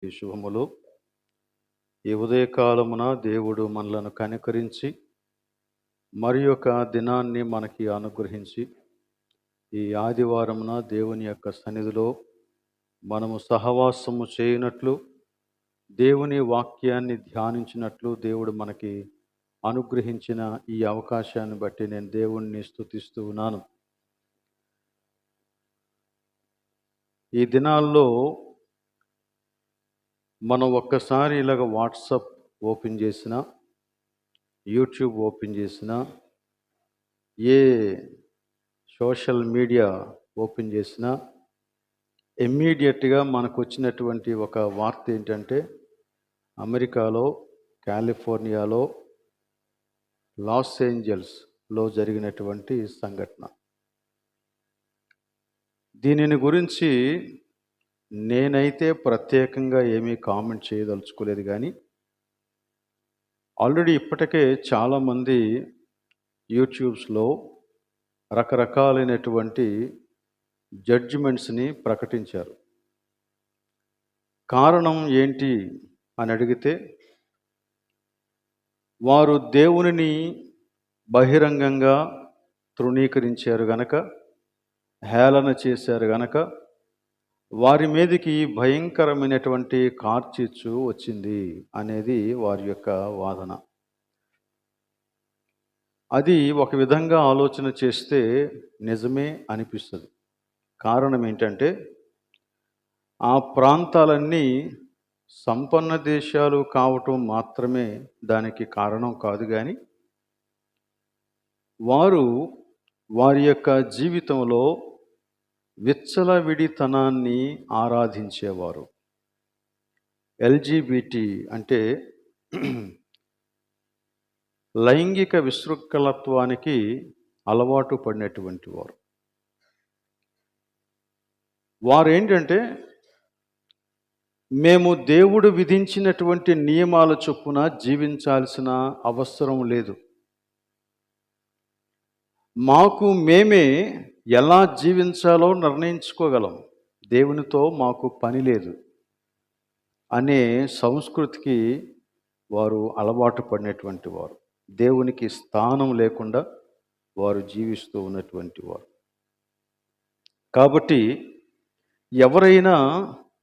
అందరికీ శుభములు. ఈ ఉదయకాలమున దేవుడు మనలను కనికరించి మరి యొక్క దినాన్ని మనకి అనుగ్రహించి ఈ ఆదివారమున దేవుని యొక్క సన్నిధిలో మనము సహవాసము చేయనట్లు దేవుని వాక్యాన్ని ధ్యానించినట్లు దేవుడు మనకి అనుగ్రహించిన ఈ అవకాశాన్ని బట్టి నేను దేవుణ్ణి స్తుతిస్తూ ఉన్నాను. ఈ దినాల్లో మనం ఒక్కసారి ఇలాగ వాట్సాప్ ఓపెన్ చేసినా, యూట్యూబ్ ఓపెన్ చేసినా, ఏ సోషల్ మీడియా ఓపెన్ చేసినా ఇమ్మీడియట్గా మనకు వచ్చినటువంటి ఒక వార్త ఏంటంటే అమెరికాలో, కాలిఫోర్నియాలో, లాస్ ఏంజల్స్లో జరిగినటువంటి సంఘటన. దీనిని గురించి నేనైతే ప్రత్యేకంగా ఏమీ కామెంట్ చేయదలుచుకోలేదు, కానీ ఆల్రెడీ ఇప్పటికే చాలామంది యూట్యూబ్స్లో రకరకాలైనటువంటి జడ్జిమెంట్స్ని ప్రకటించారు. కారణం ఏంటి అని అడిగితే, వారు దేవునిని బహిరంగంగా తృణీకరించారు గనక, హేళన చేశారు గనక వారి మీదకి భయంకరమైనటువంటి కార్చిచ్చు వచ్చింది అనేది వారి యొక్క వాదన. అది ఒక విధంగా ఆలోచన చేస్తే నిజమే అనిపిస్తుంది. కారణం ఏంటంటే, ఆ ప్రాంతాలన్నీ సంపన్న దేశాలు కావటం మాత్రమే దానికి కారణం కాదు, కానీ వారు వారి యొక్క జీవితంలో విచ్చలవిడితనాన్ని ఆరాధించేవారు. ఎల్జీబీటీ అంటే లైంగిక విశృంఖలత్వానికి అలవాటు పడినటువంటి వారు. వారేంటంటే, మేము దేవుడు విధించినటువంటి నియమాల చొప్పున జీవించాల్సిన అవసరం లేదు, మాకు మేమే ఎలా జీవించాలో నిర్ణయించుకోగలం, దేవునితో మాకు పని లేదు అనే సంస్కృతికి వారు అలవాటు పడినటువంటి వారు. దేవునికి స్థానం లేకుండా వారు జీవిస్తూ ఉన్నటువంటి వారు. కాబట్టి ఎవరైనా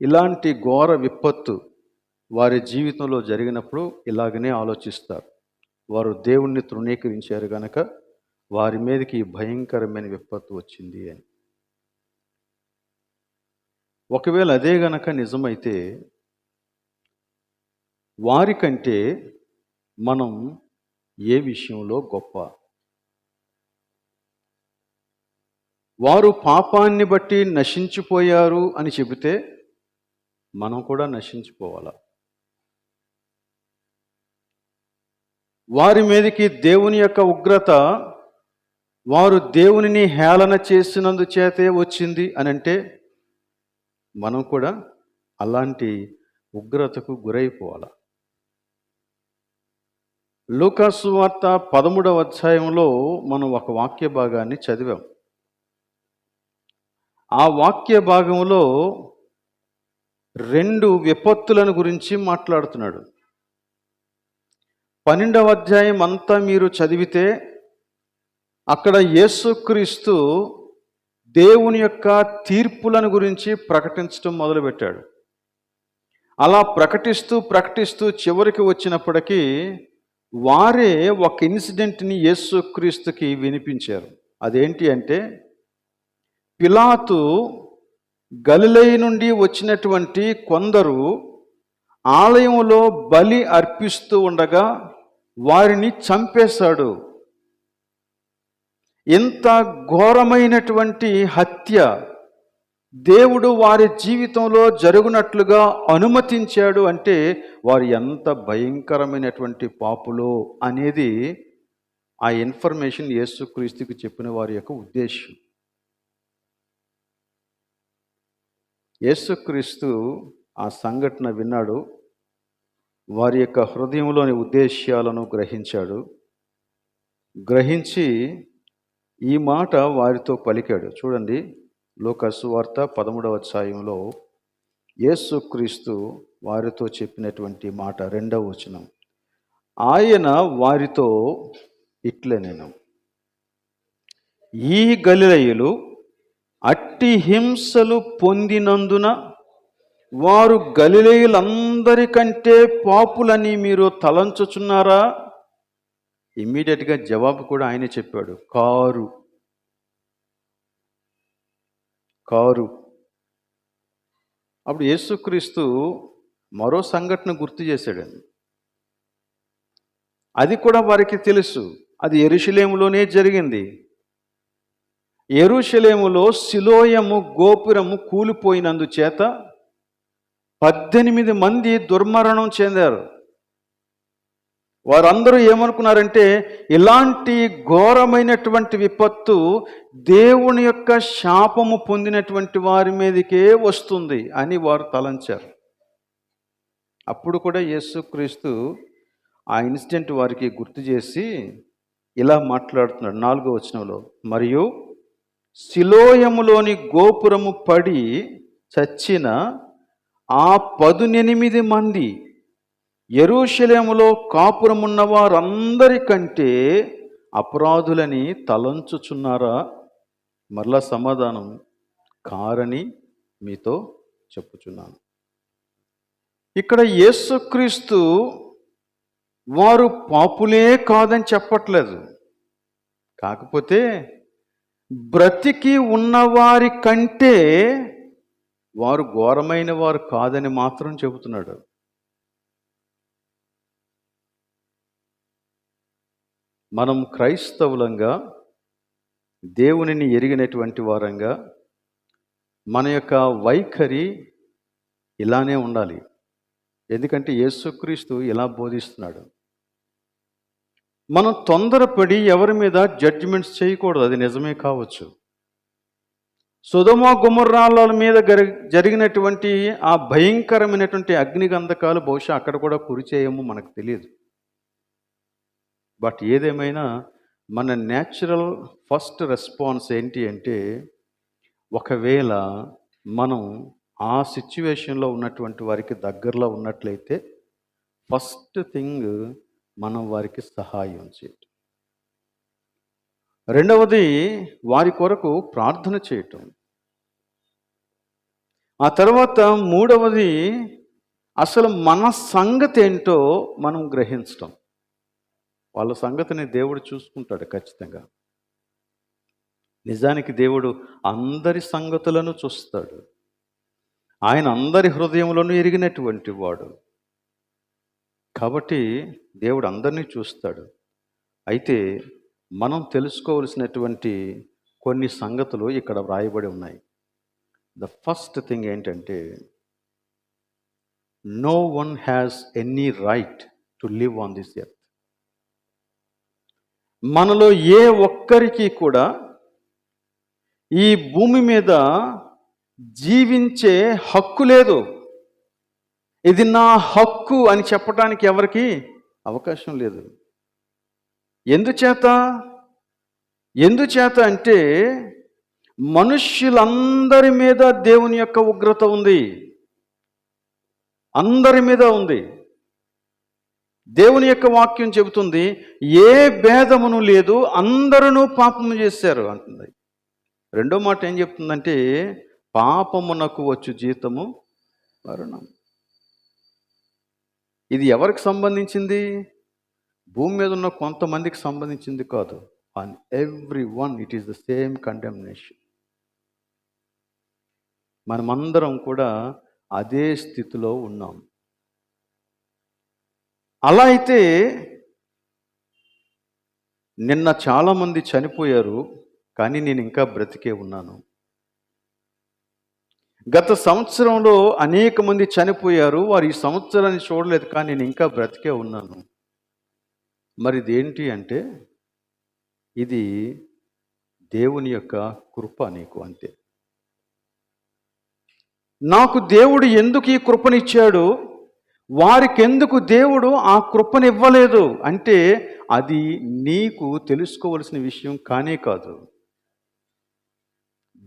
ఇలాంటి ఘోర విపత్తు వారి జీవితంలో జరిగినప్పుడు ఇలాగనే ఆలోచిస్తారు. వారు దేవుణ్ణి తృణీకరించారు గనక వారి మీదకి భయంకరమైన విపత్తు వచ్చింది అని. ఒకవేళ అదే గనక నిజమైతే, వారికంటే మనం ఏ విషయంలో గొప్ప? వారు పాపాన్ని బట్టి నశించిపోయారు అని చెబితే మనం కూడా నశించిపోవాలా? వారి మీదకి దేవుని యొక్క ఉగ్రత వారు దేవునిని హేళన చేసినందుచేతే వచ్చింది అని అంటే మనం కూడా అలాంటి ఉగ్రతకు గురైపోవాలి. లూకా సువార్త 13వ అధ్యాయంలో మనం ఒక వాక్య భాగాన్ని చదివాం. ఆ వాక్య భాగంలో 2 విపత్తులను గురించి మాట్లాడుతున్నాడు. 12వ అధ్యాయం అంతా మీరు చదివితే అక్కడ యేసుక్రీస్తు దేవుని యొక్క తీర్పులను గురించి ప్రకటించడం మొదలుపెట్టాడు. అలా ప్రకటిస్తూ చివరికి వచ్చినప్పటికీ వారే ఒక ఇన్సిడెంట్ని యేసుక్రీస్తుకి వినిపించారు. అదేంటి అంటే, పిలాతు గలిలయ నుండి వచ్చినటువంటి కొందరు ఆలయంలో బలి అర్పిస్తూ ఉండగా వారిని చంపేశాడు. ఇంత ఘోరమైనటువంటి హత్య దేవుడు వారి జీవితంలో జరుగునట్లుగా అనుమతించాడు అంటే వారు ఎంత భయంకరమైనటువంటి పాపులో అనేది ఆ ఇన్ఫర్మేషన్ యేసుక్రీస్తుకి చెప్పిన వారి యొక్క ఉద్దేశం. యేసుక్రీస్తు ఆ సంఘటన విన్నాడు, వారి యొక్క హృదయంలోని ఉద్దేశ్యాలను గ్రహించాడు. గ్రహించి ఈ మాట వారితో పలికాడు. చూడండి, లూకా సువార్త 13వ అధ్యాయంలో యేసుక్రీస్తు వారితో చెప్పినటువంటి మాట 2వ వచనం. ఆయన వారితో ఇట్లనెను, ఈ గలిలయులు అట్టి హింసలు పొందినందున వారు గలిలయులందరికంటే పాపులని మీరు తలంచుచున్నారా? ఇమ్మీడియట్గా జవాబు కూడా ఆయనే చెప్పాడు, కారు. అప్పుడు యేసుక్రీస్తు మరో సంఘటన గుర్తు చేశాడండి. అది కూడా వారికి తెలుసు. అది యెరూషలేములోనే జరిగింది. యెరూషలేములో సిలోయము గోపురము కూలిపోయినందుచేత 18 మంది దుర్మరణం చెందారు. వారందరూ ఏమనుకున్నారంటే, ఇలాంటి ఘోరమైనటువంటి విపత్తు దేవుని యొక్క శాపము పొందినటువంటి వారి మీదకే వస్తుంది అని వారు తలంచారు. అప్పుడు కూడా యేసుక్రీస్తు ఆ ఇన్సిడెంట్ వారికి గుర్తు చేసి ఇలా మాట్లాడుతున్నాడు 4వ వచనంలో, మరియు సిలోయములోని గోపురము పడి చచ్చిన ఆ 18 మంది యెరూషలేములో కాపురమున్న వారందరికంటే అపరాధులని తలంచుచున్నారా? మరలా సమాధానం, కారని మీతో చెప్పుచున్నాను. ఇక్కడ యేసుక్రీస్తు వారు పాపులే కాదని చెప్పట్లేదు. కాకపోతే బ్రతికి ఉన్నవారి కంటే వారు ఘోరమైన వారు కాదని మాత్రం చెబుతున్నాడు. మనం క్రైస్తవులంగా, దేవునిని ఎరిగినటువంటి వారంగా మన యొక్క వైఖరి ఇలానే ఉండాలి. ఎందుకంటే యేసుక్రీస్తు ఇలా బోధిస్తున్నాడు. మనం తొందరపడి ఎవరి మీద జడ్జిమెంట్స్ చేయకూడదు. అది నిజమే కావచ్చు. సొదొమ గొమొర్రాల మీద జరిగినటువంటి ఆ భయంకరమైనటువంటి అగ్నిగంధకాలు బహుశా అక్కడ కూడా కురిచేయమో మనకు తెలియదు. బట్ ఏదేమైనా మన న్యాచురల్ ఫస్ట్ రెస్పాన్స్ ఏంటి అంటే, ఒకవేళ మనం ఆ సిచ్యువేషన్లో ఉన్నటువంటి వారికి దగ్గరలో ఉన్నట్లయితే ఫస్ట్ థింగ్ మనం వారికి సహాయం చేయటం. రెండవది వారి కొరకు ప్రార్థన చేయటం. ఆ తర్వాత మూడవది అసలు మన సంగతి ఏంటో మనం గ్రహించటం. వాళ్ళ సంగతిని దేవుడు చూసుకుంటాడు ఖచ్చితంగా. నిజానికి దేవుడు అందరి సంగతులను చూస్తాడు. ఆయన అందరి హృదయంలోనూ ఎరిగినటువంటి వాడు. కాబట్టి దేవుడు అందరినీ చూస్తాడు. అయితే మనం తెలుసుకోవలసినటువంటి కొన్ని సంగతులు ఇక్కడ వ్రాయబడి ఉన్నాయి. ద ఫస్ట్ థింగ్ ఏంటంటే, no one has any right to live on this earth. మనలో ఏ ఒక్కరికి కూడా ఈ భూమి మీద జీవించే హక్కు లేదు. ఇది నా హక్కు అని చెప్పడానికి ఎవరికి అవకాశం లేదు. ఎందుచేత అంటే మనుష్యులందరి మీద దేవుని యొక్క ఉగ్రత ఉంది. అందరి మీద ఉంది. దేవుని యొక్క వాక్యం చెబుతుంది, ఏ భేదమును లేదు, అందరూ పాపము చేశారు అంటుంది. రెండో మాట ఏం చెప్తుందంటే, పాపమునకు వచ్చు జీతము మరణం. ఇది ఎవరికి సంబంధించింది? భూమి మీద ఉన్న కొంతమందికి సంబంధించింది కాదు. On every one it is the same condemnation. మనమందరం కూడా అదే స్థితిలో ఉన్నాం. అలా అయితే నిన్న చాలామంది చనిపోయారు, కానీ నేను ఇంకా బ్రతికే ఉన్నాను. గత సంవత్సరంలో అనేక మంది చనిపోయారు, వారు ఈ సంవత్సరాన్ని చూడలేదు, కానీ నేను ఇంకా బ్రతికే ఉన్నాను. మరి ఇదేంటి అంటే, ఇది దేవుని యొక్క కృప నీకు, అంతే. నాకు దేవుడు ఎందుకు ఈ కృపనిచ్చాడు, వారికెందుకు దేవుడు ఆ కృపనివ్వలేదు అంటే, అది నీకు తెలుసుకోవలసిన విషయం కానే కాదు.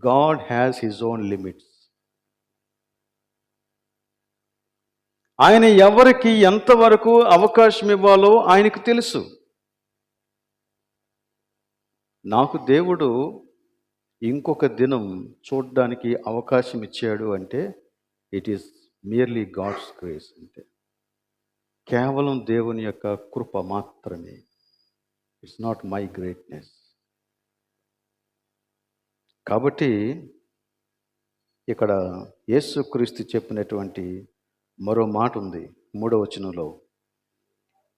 God has his own limits. ఆయన ఎవరికి ఎంతవరకు అవకాశం ఇవ్వాలో ఆయనకు తెలుసు. నాకు దేవుడు ఇంకొక దినం చూడడానికి అవకాశం ఇచ్చాడు అంటే it is merely God's grace. అంటే కేవలం దేవుని యొక్క కృప మాత్రమే. It's not my greatness. కాబట్టి ఇక్కడ యేసుక్రీస్తు చెప్పినటువంటి మరో మాట ఉంది 3వ వచనంలో,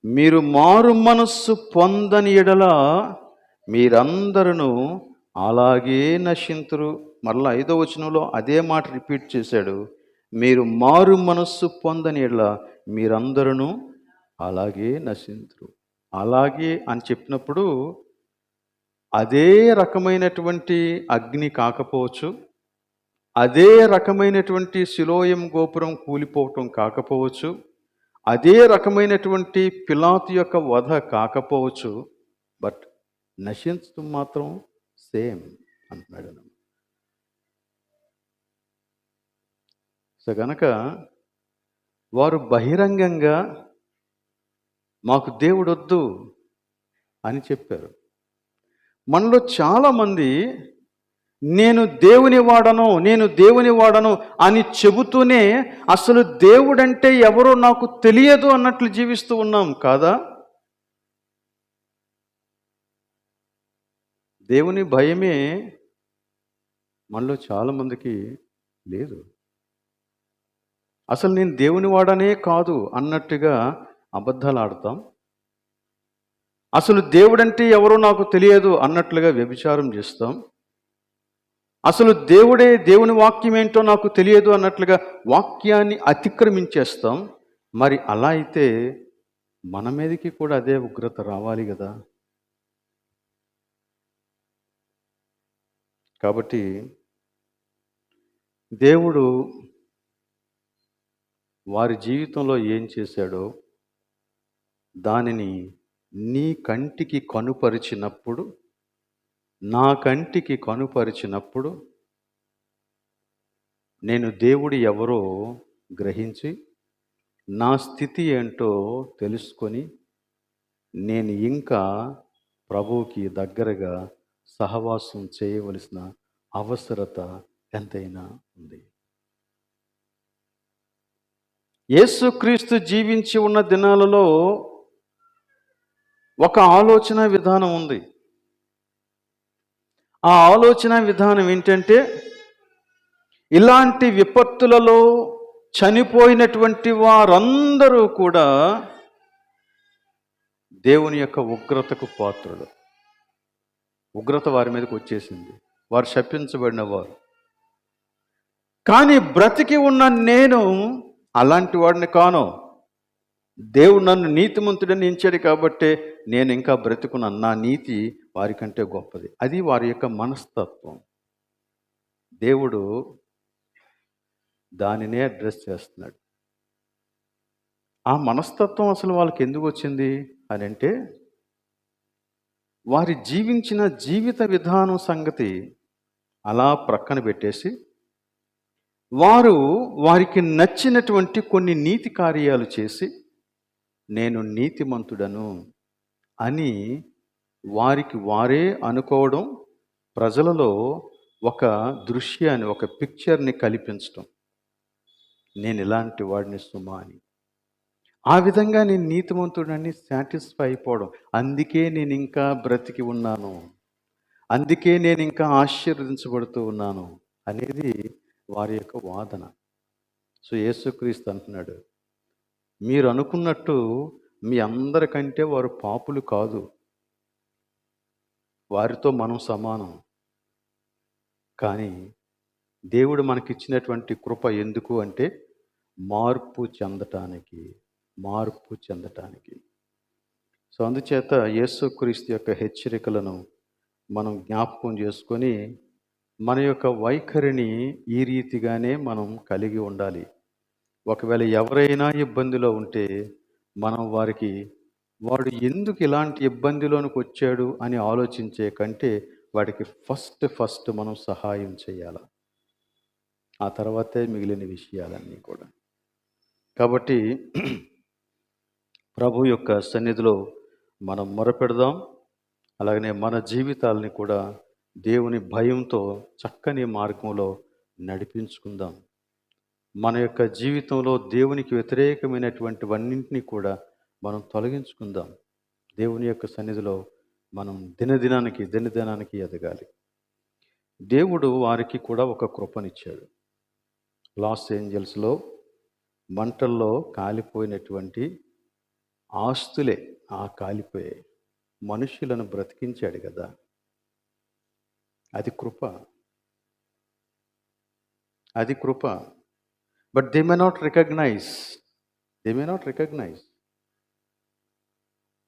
మీరు మారు మనస్సు పొందని ఎడల మీరందరూ అలాగే నశింతురు. మరలా 5వ వచనంలో అదే మాట రిపీట్ చేశాడు, మీరు మారు మనస్సు పొందని ఎడల మీరందరూ అలాగే నశింతురు. అలాగే అని చెప్పినప్పుడు అదే రకమైనటువంటి అగ్ని కాకపోవచ్చు, అదే రకమైనటువంటి సిలోయం గోపురం కూలిపోవటం కాకపోవచ్చు, అదే రకమైనటువంటి పిలాతు యొక్క వధ కాకపోవచ్చు, బట్ నశించడం మాత్రం సేమ్ అంటున్నాడు. సో గనక వారు బహిరంగంగా మాకు దేవుడు వద్దు అని చెప్పారు. మనలో చాలామంది నేను దేవుని వాడను అని చెబుతూనే అసలు దేవుడంటే ఎవరో నాకు తెలియదు అన్నట్లు జీవిస్తూ ఉన్నాం కాదా? దేవుని భయమే మనలో చాలామందికి లేదు. అసలు నేను దేవుని వాడనే కాదు అన్నట్టుగా అబద్ధాలు ఆడతాం. అసలు దేవుడంటే ఎవరో నాకు తెలియదు అన్నట్లుగా వ్యభిచారం చేస్తాం. అసలు దేవుని వాక్యం ఏంటో నాకు తెలియదు అన్నట్లుగా వాక్యాన్ని అతిక్రమించేస్తాం. మరి అలా అయితే మన మీదకి కూడా అదే ఉగ్రత రావాలి కదా. కాబట్టి దేవుడు వారి జీవితంలో ఏం చేశాడో దానిని నీ కంటికి కనుపరిచినప్పుడు, నా కంటికి కనుపరిచినప్పుడు నేను దేవుడు ఎవరో గ్రహించి నా స్థితి ఏంటో తెలుసుకొని నేను ఇంకా ప్రభువుకి దగ్గరగా సహవాసం చేయవలసిన అవసరత ఎంతైనా ఉంది. యేసుక్రీస్తు జీవించి ఉన్న దినాలలో ఒక ఆలోచన విధానం ఉంది. ఆ ఆలోచన విధానం ఏంటంటే, ఇలాంటి విపత్తులలో చనిపోయినటువంటి వారందరూ కూడా దేవుని యొక్క ఉగ్రతకు పాత్రులు. ఉగ్రత వారి మీదకి వచ్చేసింది, వారు శపించబడిన వారు. కానీ బ్రతికి ఉన్న నేను అలాంటి వాడిని కాను. దేవుడు నన్ను నీతిమంతుడని ఎంచాడు కాబట్టే నేను ఇంకా బ్రతుకున్నాను. నా నీతి వారికంటే గొప్పది. అది వారి యొక్క మనస్తత్వం. దేవుడు దానినే అడ్రస్ చేస్తున్నాడు. ఆ మనస్తత్వం అసలు వాళ్ళకి ఎందుకు వచ్చింది అని అంటే, వారి జీవించిన జీవిత విధానం సంగతి అలా ప్రక్కన పెట్టేసి వారికి నచ్చినటువంటి కొన్ని నీతి కార్యాలు చేసి నేను నీతిమంతుడను అని వారికి వారే అనుకోవడం, ప్రజలలో ఒక దృశ్యాన్ని, ఒక పిక్చర్ని కల్పించడం, నేను ఇలాంటి వాడిని సుమా అని. ఆ విధంగా నేను నీతిమంతుడని సాటిస్ఫై అయిపోవడం, అందుకే నేను ఇంకా బ్రతికి ఉన్నాను, అందుకే నేను ఇంకా ఆశీర్వదించబడుతూ ఉన్నాను అనేది వారి యొక్క వాదన. సో యేసుక్రీస్తు అంటున్నాడు, మీరు అనుకున్నట్టు మీ అందరికంటే వారు పాపులు కాదు, వారితో మనం సమానం. కానీ దేవుడు మనకిచ్చినటువంటి కృప ఎందుకు అంటే మార్పు చెందటానికి. సో అందుచేత యేసుక్రీస్తు యొక్క హెచ్చరికలను మనం జ్ఞాపకం చేసుకొని మన యొక్క వైఖరిని ఈ రీతిగానే మనం కలిగి ఉండాలి. ఒకవేళ ఎవరైనా ఇబ్బందిలో ఉంటే మనం వాడు ఎందుకు ఇలాంటి ఇబ్బందిలోనికి వచ్చాడు అని ఆలోచించే కంటే వాడికి ఫస్ట్ మనం సహాయం చేయాలి. ఆ తర్వాతే మిగిలిన విషయాలన్నీ కూడా. కాబట్టి ప్రభు యొక్క సన్నిధిలో మనం మొరపెడదాం. అలాగనే మన జీవితాలని కూడా దేవుని భయంతో చక్కని మార్గంలో నడిపించుకుందాం. మన యొక్క జీవితంలో దేవునికి వ్యతిరేకమైనటువంటివన్నింటినీ కూడా మనం తొలగించుకుందాం. దేవుని యొక్క సన్నిధిలో మనం దినదినానికి ఎదగాలి. దేవుడు వారికి కూడా ఒక కృపనిచ్చాడు. లాస్ ఏంజల్స్లో మంటల్లో కాలిపోయినటువంటి ఆస్తులే కాలిపోయాయి. మనుషులను బ్రతికించాడు కదా, అది కృప. అది కృప. But they may not recognise.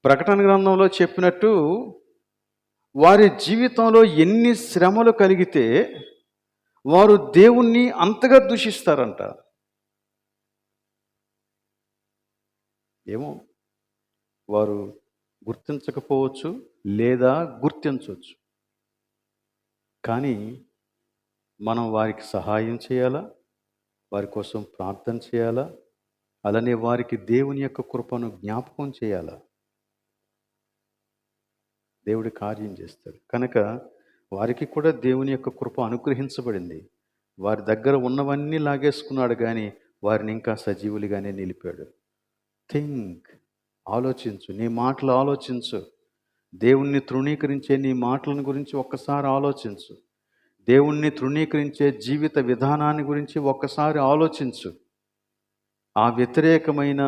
ప్రకటన గ్రంథంలో చెప్పినట్టు వారి జీవితంలో ఎన్ని శ్రమలు కలిగితే వారు దేవుణ్ణి అంతగా దూషిస్తారంట. ఏమో, వారు గుర్తించకపోవచ్చు, లేదా గుర్తించవచ్చు. కానీ మనం వారికి సహాయం చేయాలా, వారి కోసం ప్రార్థన చేయాలా, అలానే వారికి దేవుని యొక్క కృపను జ్ఞాపకం చేయాలా. దేవుడి కార్యం చేస్తాడు కనుక వారికి కూడా దేవుని యొక్క కృప అనుగ్రహించబడింది. వారి దగ్గర ఉన్నవన్నీ లాగేసుకున్నాడు, కానీ వారిని ఇంకా సజీవులుగానే నిలిపాడు. థింక్, ఆలోచించు, నీ మాటలు ఆలోచించు. దేవుణ్ణి తృణీకరించే నీ మాటలను గురించి ఒక్కసారి ఆలోచించు. దేవుణ్ణి తృణీకరించే జీవిత విధానాన్ని గురించి ఒక్కసారి ఆలోచించు. ఆ వ్యతిరేకమైన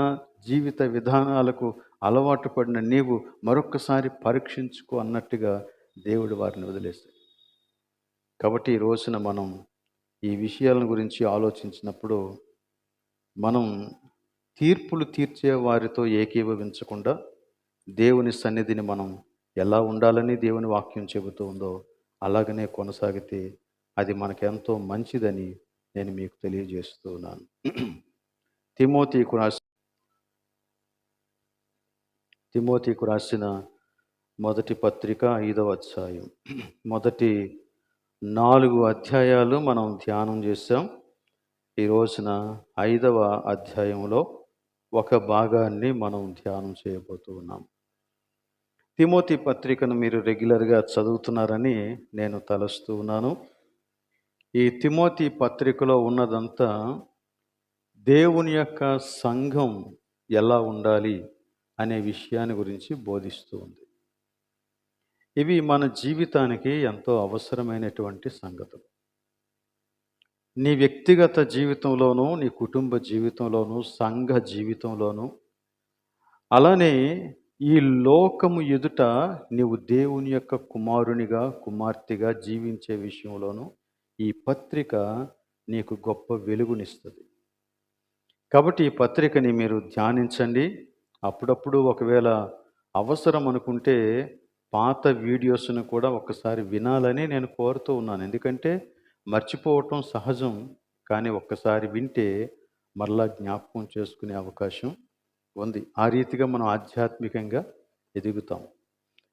జీవిత విధానాలకు అలవాటు పడిన నీవు మరొక్కసారి పరీక్షించుకో అన్నట్టుగా దేవుడు వారిని వదిలేస్తాడు. కాబట్టి ఈ రోజున మనం ఈ విషయాల గురించి ఆలోచించినప్పుడు మనం తీర్పులు తీర్చే వారితో ఏకీభవించకుండా దేవుని సన్నిధిని మనం ఎలా ఉండాలని దేవుని వాక్యం చెబుతూ ఉందో అలాగనే కొనసాగితే అది మనకెంతో మంచిదని నేను మీకు తెలియజేస్తూ ఉన్నాను. తిమోతికు రాసిన మొదటి పత్రిక 5వ అధ్యాయం, మొదటి 4 అధ్యాయాలు మనం ధ్యానం చేసాం. ఈ రోజున 5వ అధ్యాయంలో ఒక భాగాన్ని మనం ధ్యానం చేయబోతూ ఉన్నాం. తిమోతి పత్రికను మీరు రెగ్యులర్గా చదువుతున్నారని నేను తలుస్తూ ఉన్నాను. ఈ తిమోతి పత్రికలో ఉన్నదంతా దేవుని యొక్క సంఘం ఎలా ఉండాలి అనే విషయాన్ని గురించి బోధిస్తూ ఉంది. ఇవి మన జీవితానికి ఎంతో అవసరమైనటువంటి సంగతులు. నీ వ్యక్తిగత జీవితంలోనూ, నీ కుటుంబ జీవితంలోనూ, సంఘ జీవితంలోనూ, అలానే ఈ లోకము ఎదుట నీవు దేవుని యొక్క కుమారునిగా, కుమార్తెగా జీవించే విషయంలోనూ ఈ పత్రిక నీకు గొప్ప వెలుగునిస్తుంది. కాబట్టి ఈ పత్రికని మీరు ధ్యానించండి. అప్పుడప్పుడు ఒకవేళ అవసరం అనుకుంటే పాత వీడియోస్ను కూడా ఒకసారి వినాలని నేను కోరుతూ ఉన్నాను. ఎందుకంటే మర్చిపోవటం సహజం, కానీ ఒక్కసారి వింటే మరలా జ్ఞాపకం చేసుకునే అవకాశం ఉంది. ఆ రీతిగా మనం ఆధ్యాత్మికంగా ఎదుగుతాం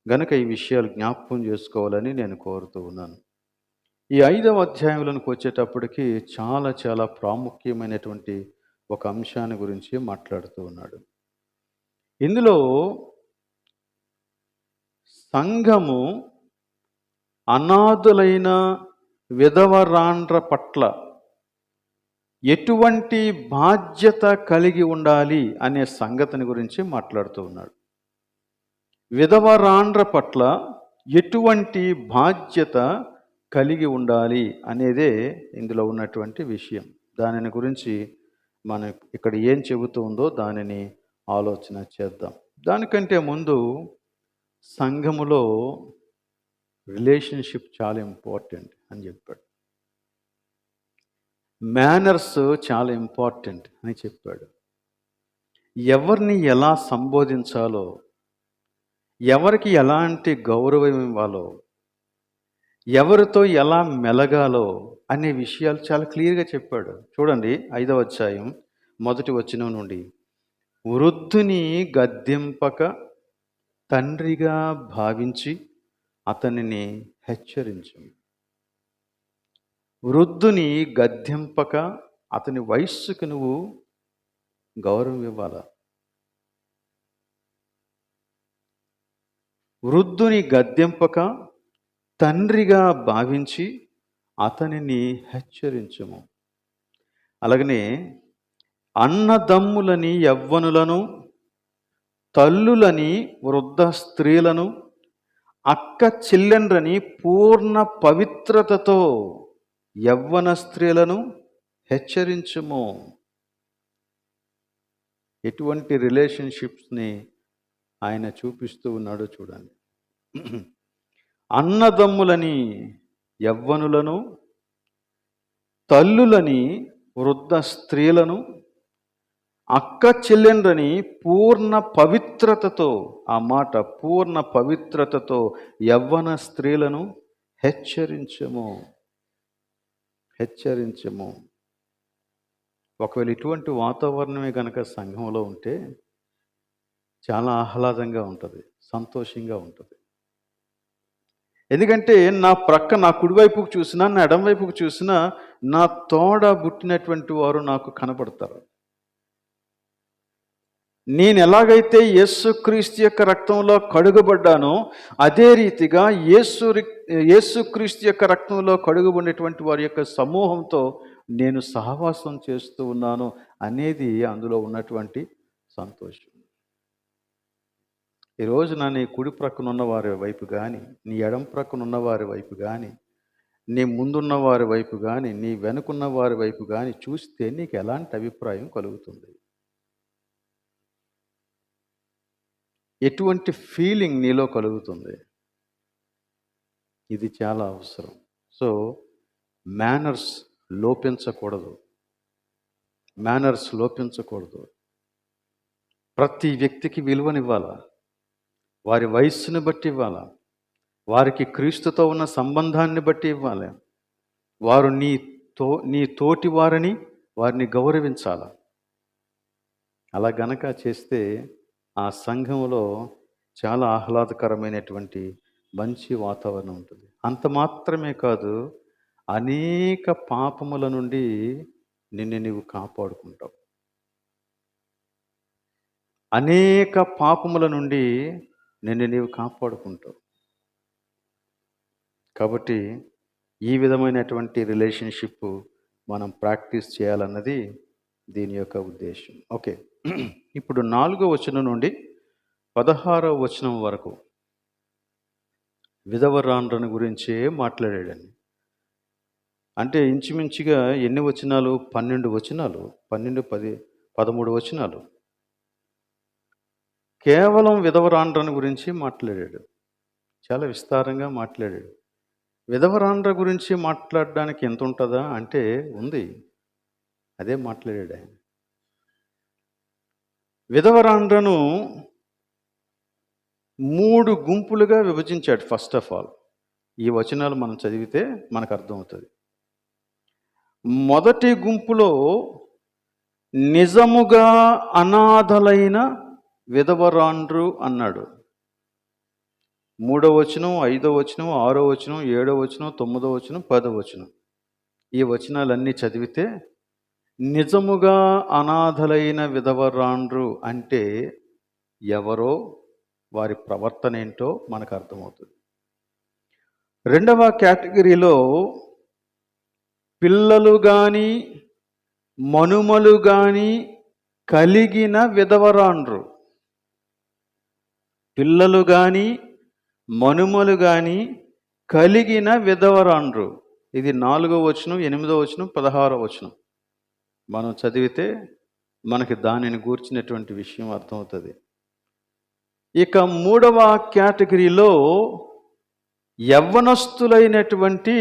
గనక ఈ విషయాలు జ్ఞాపకం చేసుకోవాలని నేను కోరుతూ ఉన్నాను. ఈ 5వ అధ్యాయంలోనికి వచ్చేటప్పటికి చాలా చాలా ప్రాముఖ్యమైనటువంటి ఒక అంశాన్ని గురించి మాట్లాడుతూ ఉన్నాడు. ఇందులో సంఘము అనాథులైన విధవరాండ్ర పట్ల ఎటువంటి బాధ్యత కలిగి ఉండాలి అనే సంగతిని గురించి మాట్లాడుతూ ఉన్నాడు. విధవరాండ్ర పట్ల ఎటువంటి బాధ్యత కలిగి ఉండాలి అనేదే ఇందులో ఉన్నటువంటి విషయం. దానిని గురించి మనం ఇక్కడ ఏం చెబుతూ ఉందో దానిని ఆలోచన చేద్దాం. దానికంటే ముందు సంఘములో రిలేషన్షిప్ చాలా ఇంపార్టెంట్ అని చెప్పాడు. మేనర్స్ చాలా ఇంపార్టెంట్ అని చెప్పాడు. ఎవరిని ఎలా సంబోధించాలో, ఎవరికి ఎలాంటి గౌరవం ఇవ్వాలో, ఎవరితో ఎలా మెలగాలో అనే విషయాలు చాలా క్లియర్గా చెప్పాడు. చూడండి 5వ అధ్యాయం 1వ వచనం నుండి, వృద్ధుని గద్దింపక తండ్రిగా భావించి అతనిని హెచ్చరించు. వృద్ధుని గద్దింపక, అతని వయస్సుకు నువ్వు గౌరవం ఇవ్వాలా. వృద్ధుని గద్దెంపక తండ్రిగా భావించి అతనిని హెచ్చరించము. అలాగనే అన్నదమ్ములని యవ్వనులను, తల్లులని వృద్ధ స్త్రీలను, అక్క చెల్లెండ్రని పూర్ణ పవిత్రతతో యవ్వన స్త్రీలను హెచ్చరించుము. ఎటువంటి రిలేషన్షిప్స్ని ఆయన చూపిస్తూ ఉన్నాడో చూడండి. అన్నదమ్ములని యవ్వనులను, తల్లులని వృద్ధ స్త్రీలను, అక్క చెల్లెండ్రని పూర్ణ పవిత్రతతో, ఆ మాట పూర్ణ పవిత్రతతో యవ్వన స్త్రీలను హెచ్చరించము. ఒకవేళ ఇటువంటి వాతావరణమే కనుక సంఘంలో ఉంటే చాలా ఆహ్లాదంగా ఉంటుంది, సంతోషంగా ఉంటుంది. ఎందుకంటే నా కుడివైపుకు చూసినా, నా ఎడమవైపుకు చూసినా నా తోడ బుట్టినటువంటి వారు నాకు కనపడతారు. నేను ఎలాగైతే యేసుక్రీస్తు యొక్క రక్తంలో కడుగబడ్డానో అదే రీతిగా యేసుక్రీస్తు యొక్క రక్తంలో కడుగబడినటువంటి వారి యొక్క సమూహంతో నేను సహవాసం చేస్తూ ఉన్నాను అనేది అందులో ఉన్నటువంటి సంతోషం. ఈరోజు నీ కుడి ప్రక్కన ఉన్న వారి వైపు కానీ, నీ ఎడం ప్రక్కన ఉన్న వారి వైపు కానీ, నీ ముందున్న వారి వైపు కానీ, నీ వెనుకున్న వారి వైపు కానీ చూస్తే నీకు ఎలాంటి అభిప్రాయం కలుగుతుంది? ఎటువంటి ఫీలింగ్ నీలో కలుగుతుంది? ఇది చాలా అవసరం. సో మేనర్స్ లోపించకూడదు. ప్రతి వ్యక్తికి విలువనివ్వాలా, వారి వయస్సును బట్టి ఇవ్వాలా, వారికి క్రీస్తుతో ఉన్న సంబంధాన్ని బట్టి ఇవ్వాలి. వారు నీ తోటి వారిని గౌరవించాల. అలా గనక చేస్తే ఆ సంఘంలో చాలా ఆహ్లాదకరమైనటువంటి మంచి వాతావరణం ఉంటుంది. అంత మాత్రమే కాదు, అనేక పాపముల నుండి నిన్ను నీవు కాపాడుకుంటావు. కాబట్టి ఈ విధమైనటువంటి రిలేషన్షిప్ మనం ప్రాక్టీస్ చేయాలన్నది దీని యొక్క ఉద్దేశం. ఓకే, ఇప్పుడు 4వ వచనం నుండి 16వ వచనం వరకు విధవరాండ్రను గురించే మాట్లాడాడండి. అంటే ఇంచుమించుగా ఎన్ని వచనాలు? 12 వచనాలు, 13 వచనాలు కేవలం విధవరాండ్రను గురించి మాట్లాడాడు. చాలా విస్తారంగా మాట్లాడాడు. విధవరాండ్ర గురించి మాట్లాడడానికి ఎంత ఉంటుందా అంటే ఉంది, అదే మాట్లాడాడు ఆయన. విధవరాండ్రను 3 గుంపులుగా విభజించాడు. ఫస్ట్ ఆఫ్ ఆల్ ఈ వచనాలు మనం చదివితే మనకు అర్థమవుతుంది. మొదటి గుంపులో నిజముగా అనాథలైన విధవరాండ్రు అన్నాడు. 3వ వచనం, 5వ వచనం, 6వ వచనం, 7వ వచనం, 9వ వచనం, 10వ వచనం, ఈ వచనాలన్నీ చదివితే నిజముగా అనాథలైన విధవరాండ్రు అంటే ఎవరో, వారి ప్రవర్తన ఏంటో మనకు అర్థమవుతుంది. 2వ కేటగిరీలో పిల్లలు కానీ మనుమలు కానీ కలిగిన విధవరాండ్రు. పిల్లలు కానీ మనుమలు కానీ కలిగిన విధవరాండ్రు. ఇది 4వ వచనం, 8వ వచనం, 16వ వచనం మనం చదివితే మనకి దానిని గూర్చినటువంటి విషయం అర్థమవుతుంది. ఇక 3వ కేటగిరీలో యవ్వనస్తులైనటువంటి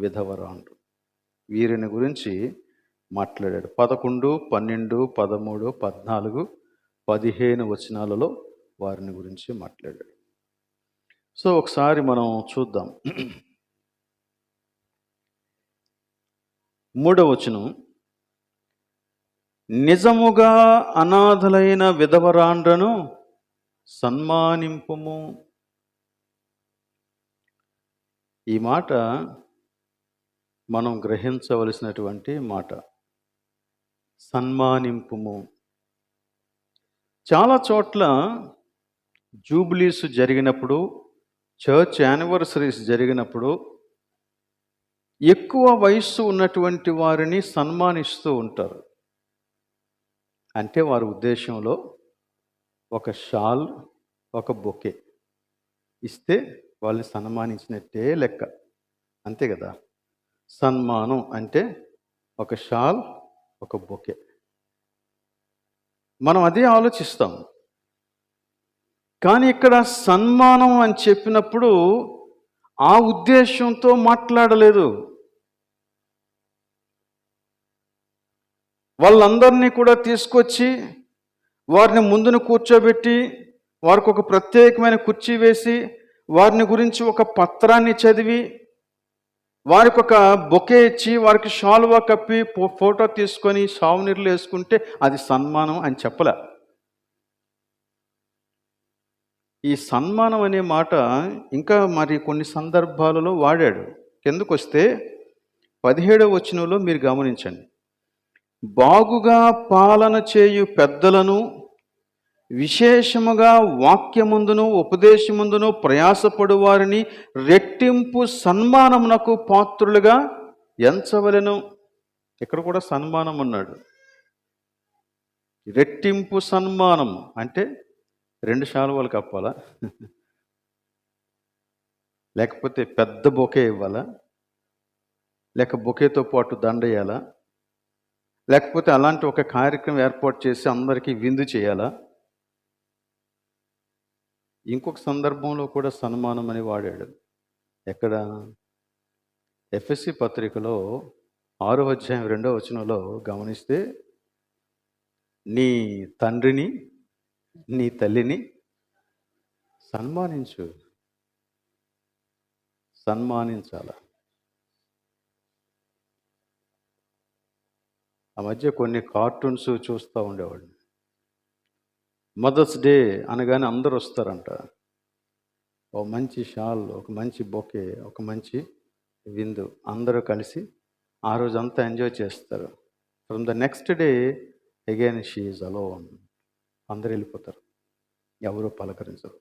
విధవరాండ్రు. వీరిని గురించి మాట్లాడాడు. 11, 12, 13, 14, 15 వచనాలలో వారిని గురించి మాట్లాడాడు. సో ఒకసారి మనం చూద్దాం. 3వ వచనం, నిజముగా అనాథలైన విధవరాండ్రను సన్మానింపుము. ఈ మాట మనం గ్రహించవలసినటువంటి మాట. సన్మానింపుము. చాలా చోట్ల జూబిలీస్ జరిగినప్పుడు, చర్చ్ యానివర్సరీస్ జరిగినప్పుడు ఎక్కువ వయస్సు ఉన్నటువంటి వారిని సన్మానిస్తూ ఉంటారు. అంటే వారి ఉద్దేశంలో ఒక షాల్, ఒక బొకే ఇస్తే వాళ్ళని సన్మానించినట్టే లెక్క. అంతే కదా. సన్మానం అంటే ఒక షాల్, ఒక బొకే. మనం అదే ఆలోచిస్తాం. కానీ ఇక్కడ సన్మానం అని చెప్పినప్పుడు ఆ ఉద్దేశంతో మాట్లాడలేదు. వాళ్ళందరినీ కూడా తీసుకొచ్చి వారిని ముందున కూర్చోబెట్టి వారికి ఒక ప్రత్యేకమైన కుర్చీ వేసి వారిని గురించి ఒక పత్రాన్ని చదివి వారికి ఒక బొకే ఇచ్చి వారికి షాల్వా కప్పి ఫోటో తీసుకొని సావునీరులు వేసుకుంటే అది సన్మానం అని చెప్పలే. ఈ సన్మానం అనే మాట ఇంకా మరి కొన్ని సందర్భాలలో వాడాడు. కిందకు వస్తే 17వ వచనంలో మీరు గమనించండి. బాగుగా పాలన చేయు పెద్దలను, విశేషముగా వాక్యముందును ఉపదేశముందును ప్రయాసపడు వారిని రెట్టింపు సన్మానమునకు పాత్రులుగా ఎంచవలెను. ఇక్కడ కూడా సన్మానం అన్నాడు. రెట్టింపు సన్మానం అంటే 2 శాలువాలు కప్పాలా, లేకపోతే పెద్ద బొకే ఇవ్వాలా, లేక బొకేతో పాటు దండ వేయాలా, లేకపోతే అలాంటి ఒక కార్యక్రమం ఏర్పాటు చేసి అందరికీ విందు చేయాలా? ఇంకొక సందర్భంలో కూడా సన్మానం అని వాడాడు. ఎక్కడ? ఎఫెసీ పత్రికలో 6వ అధ్యాయం 2వ వచనంలో గమనిస్తే, నీ తండ్రిని నీ తల్లిని సన్మానించాల. ఆ మధ్య కొన్ని కార్టూన్స్ చూస్తూ ఉండేవాడిని. మదర్స్ డే అనగానే అందరూ వస్తారంట. ఒక మంచి షాల్, ఒక మంచి బొకే, ఒక మంచి విందు, అందరూ కలిసి ఆ రోజంతా ఎంజాయ్ చేస్తారు. From the next day again she is alone. అందరూ వెళ్ళిపోతారు, ఎవరు పలకరించరు.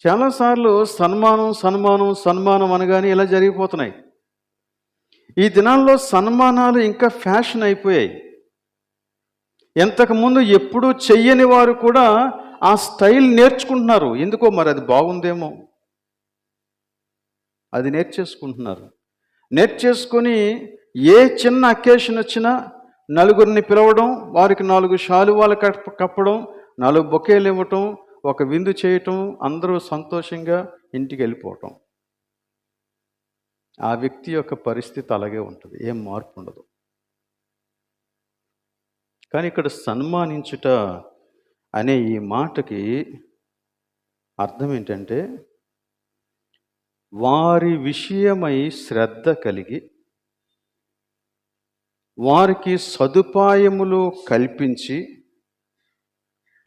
చాలాసార్లు సన్మానం అనగానే ఇలా జరిగిపోతున్నాయి. ఈ దినాల్లో సన్మానాలు ఇంకా ఫ్యాషన్ అయిపోయాయి. ఇంతకుముందు ఎప్పుడూ చెయ్యని వారు కూడా ఆ స్టైల్ నేర్చుకుంటున్నారు. ఎందుకో మరి అది బాగుందేమో, అది నేర్చేసుకుంటున్నారు. నేర్చేసుకొని ఏ చిన్న అకేషన్ వచ్చినా నలుగురిని పిలవడం, వారికి 4 శాలువాలు కప్పడం, 4 బొకేలు ఇవ్వటం, ఒక విందు చేయటం, అందరూ సంతోషంగా ఇంటికి వెళ్ళిపోవటం. ఆ వ్యక్తి యొక్క పరిస్థితి అలాగే ఉంటుంది, ఏం మార్పు ఉండదు. కానీ ఇక్కడ సన్మానించుట అనే ఈ మాటకి అర్థం ఏంటంటే, వారి విషయమై శ్రద్ధ కలిగి వారికి సదుపాయములు కల్పించి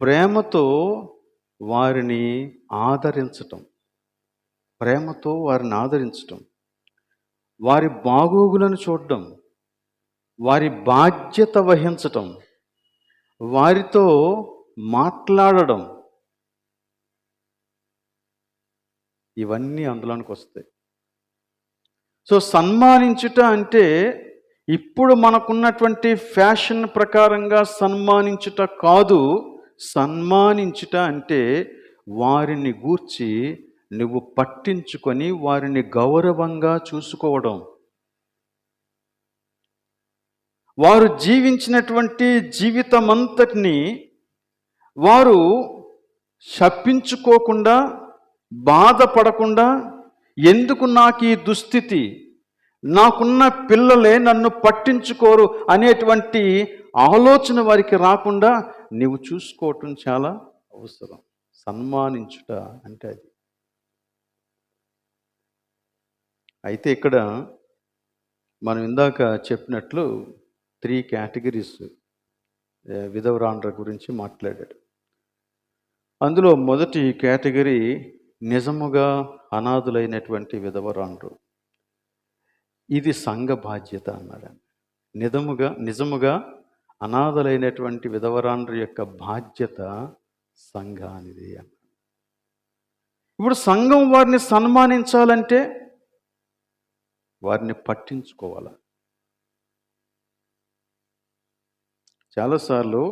ప్రేమతో వారిని ఆదరించటం, వారి బాగోగులను చూడడం, వారి బాధ్యత వహించటం, వారితో మాట్లాడడం, ఇవన్నీ అందులోనికి వస్తాయి. సో సన్మానించుట అంటే ఇప్పుడు మనకున్నటువంటి ఫ్యాషన్ ప్రకారంగా సన్మానించుట కాదు. సన్మానించుట అంటే వారిని గూర్చి నువ్వు పట్టించుకొని వారిని గౌరవంగా చూసుకోవడం. వారు జీవించినటువంటి జీవితమంతటిని వారు శపించుకోకుండా, బాధపడకుండా, ఎందుకు నాకు ఈ దుస్థితి, నాకున్న పిల్లలే నన్ను పట్టించుకోరు అనేటువంటి ఆలోచన వారికి రాకుండా నీవు చూసుకోవటం చాలా అవసరం. సన్మానించుట అంటే అది. అయితే ఇక్కడ మనం ఇందాక చెప్పినట్లు 3 కేటగిరీస్ విధవరాండ్ర గురించి మాట్లాడాడు. అందులో మొదటి కేటగిరీ నిజముగా అనాథులైనటువంటి విధవరాండ్రు. ఇది సంఘ బాధ్యత అన్నాడండి. నిజముగా అనాథలైనటువంటి విధవరాండ్రు యొక్క బాధ్యత సంఘానిది అన్నాడు. ఇప్పుడు సంఘం వారిని సన్మానించాలంటే వారిని పట్టించుకోవాలి. చాలాసార్లు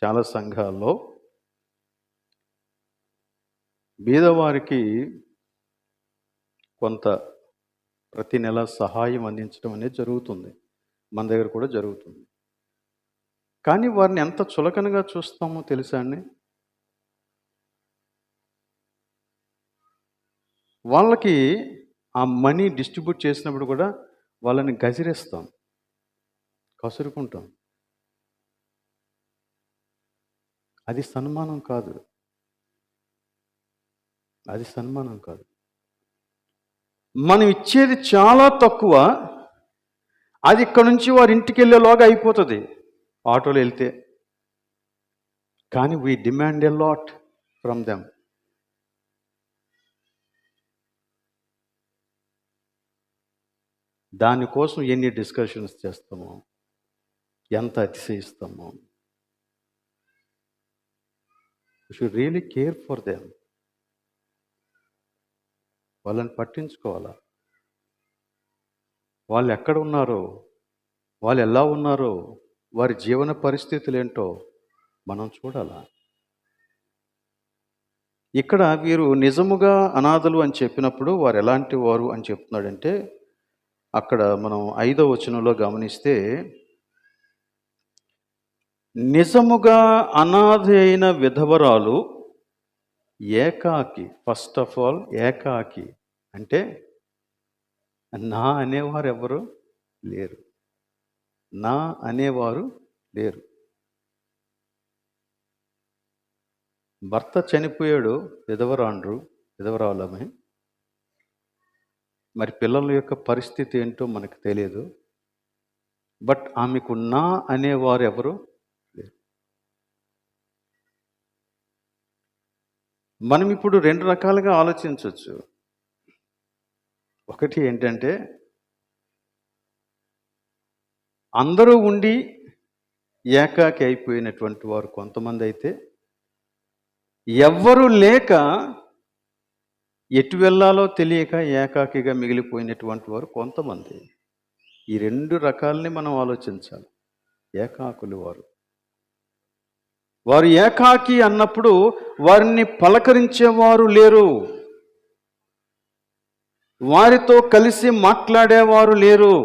చాలా సంఘాల్లో బీదవారికి కొంత ప్రతి నెల సహాయం అందించడం అనేది జరుగుతుంది. మన దగ్గర కూడా జరుగుతుంది. కానీ వారిని ఎంత చులకనగా చూస్తామో తెలుసా అండి? వాళ్ళకి ఆ మనీ డిస్ట్రిబ్యూట్ చేసినప్పుడు కూడా వాళ్ళని గజిరేస్తాం, కసురుకుంటాం. అది సన్మానం కాదు. అది సన్మానం కాదు. మనం ఇచ్చేది చాలా తక్కువ. అది ఇక్కడ నుంచి వారి ఇంటికి వెళ్ళేలోగా అయిపోతుంది ఆటోలో వెళ్తే. కానీ we demand a lot from them. దానికోసం ఎన్ని డిస్కషన్స్ చేస్తామో, ఎంత అతిశయిస్తామో. You should really care for them. వాళ్ళని పట్టించుకోవాలా. వాళ్ళు ఎక్కడ ఉన్నారో, వాళ్ళు ఎలా ఉన్నారో, వారి జీవన పరిస్థితులు ఏంటో మనం చూడాలా. ఇక్కడ వీరు నిజముగా అనాథలు అని చెప్పినప్పుడు వారు ఎలాంటి వారు అని చెప్తున్నాడంటే, అక్కడ మనం 5వ వచనంలో గమనిస్తే, నిజముగా అనాథ అయిన విధవరాలు ఏకాకి. ఫస్ట్ ఆఫ్ ఆల్ ఏకాకి అంటే నా అనేవారు ఎవరు లేరు. నా అనేవారు లేరు. భర్త చనిపోయాడు, విధవరాలమే. మరి పిల్లల యొక్క పరిస్థితి ఏంటో మనకు తెలియదు. బట్ ఆమెకు నా అనేవారు ఎవరు లేరు. మనం ఇప్పుడు 2 రకాలుగా ఆలోచించవచ్చు. ఒకటి ఏంటంటే, అందరూ ఉండి ఏకాకి అయిపోయినటువంటి వారు కొంతమంది అయితే, ఎవ్వరూ లేక ఎటు వెళ్ళాలో తెలియక ఏకాకిగా మిగిలిపోయినటువంటి వారు కొంతమంది. ఈ 2 రకాలని మనం ఆలోచించాలి. ఏకాకులు వారు ఏకాకి అన్నప్పుడు వారిని పలకరించేవారు లేరు, వారితో కలిసి మాట్లాడేవారు లేరు,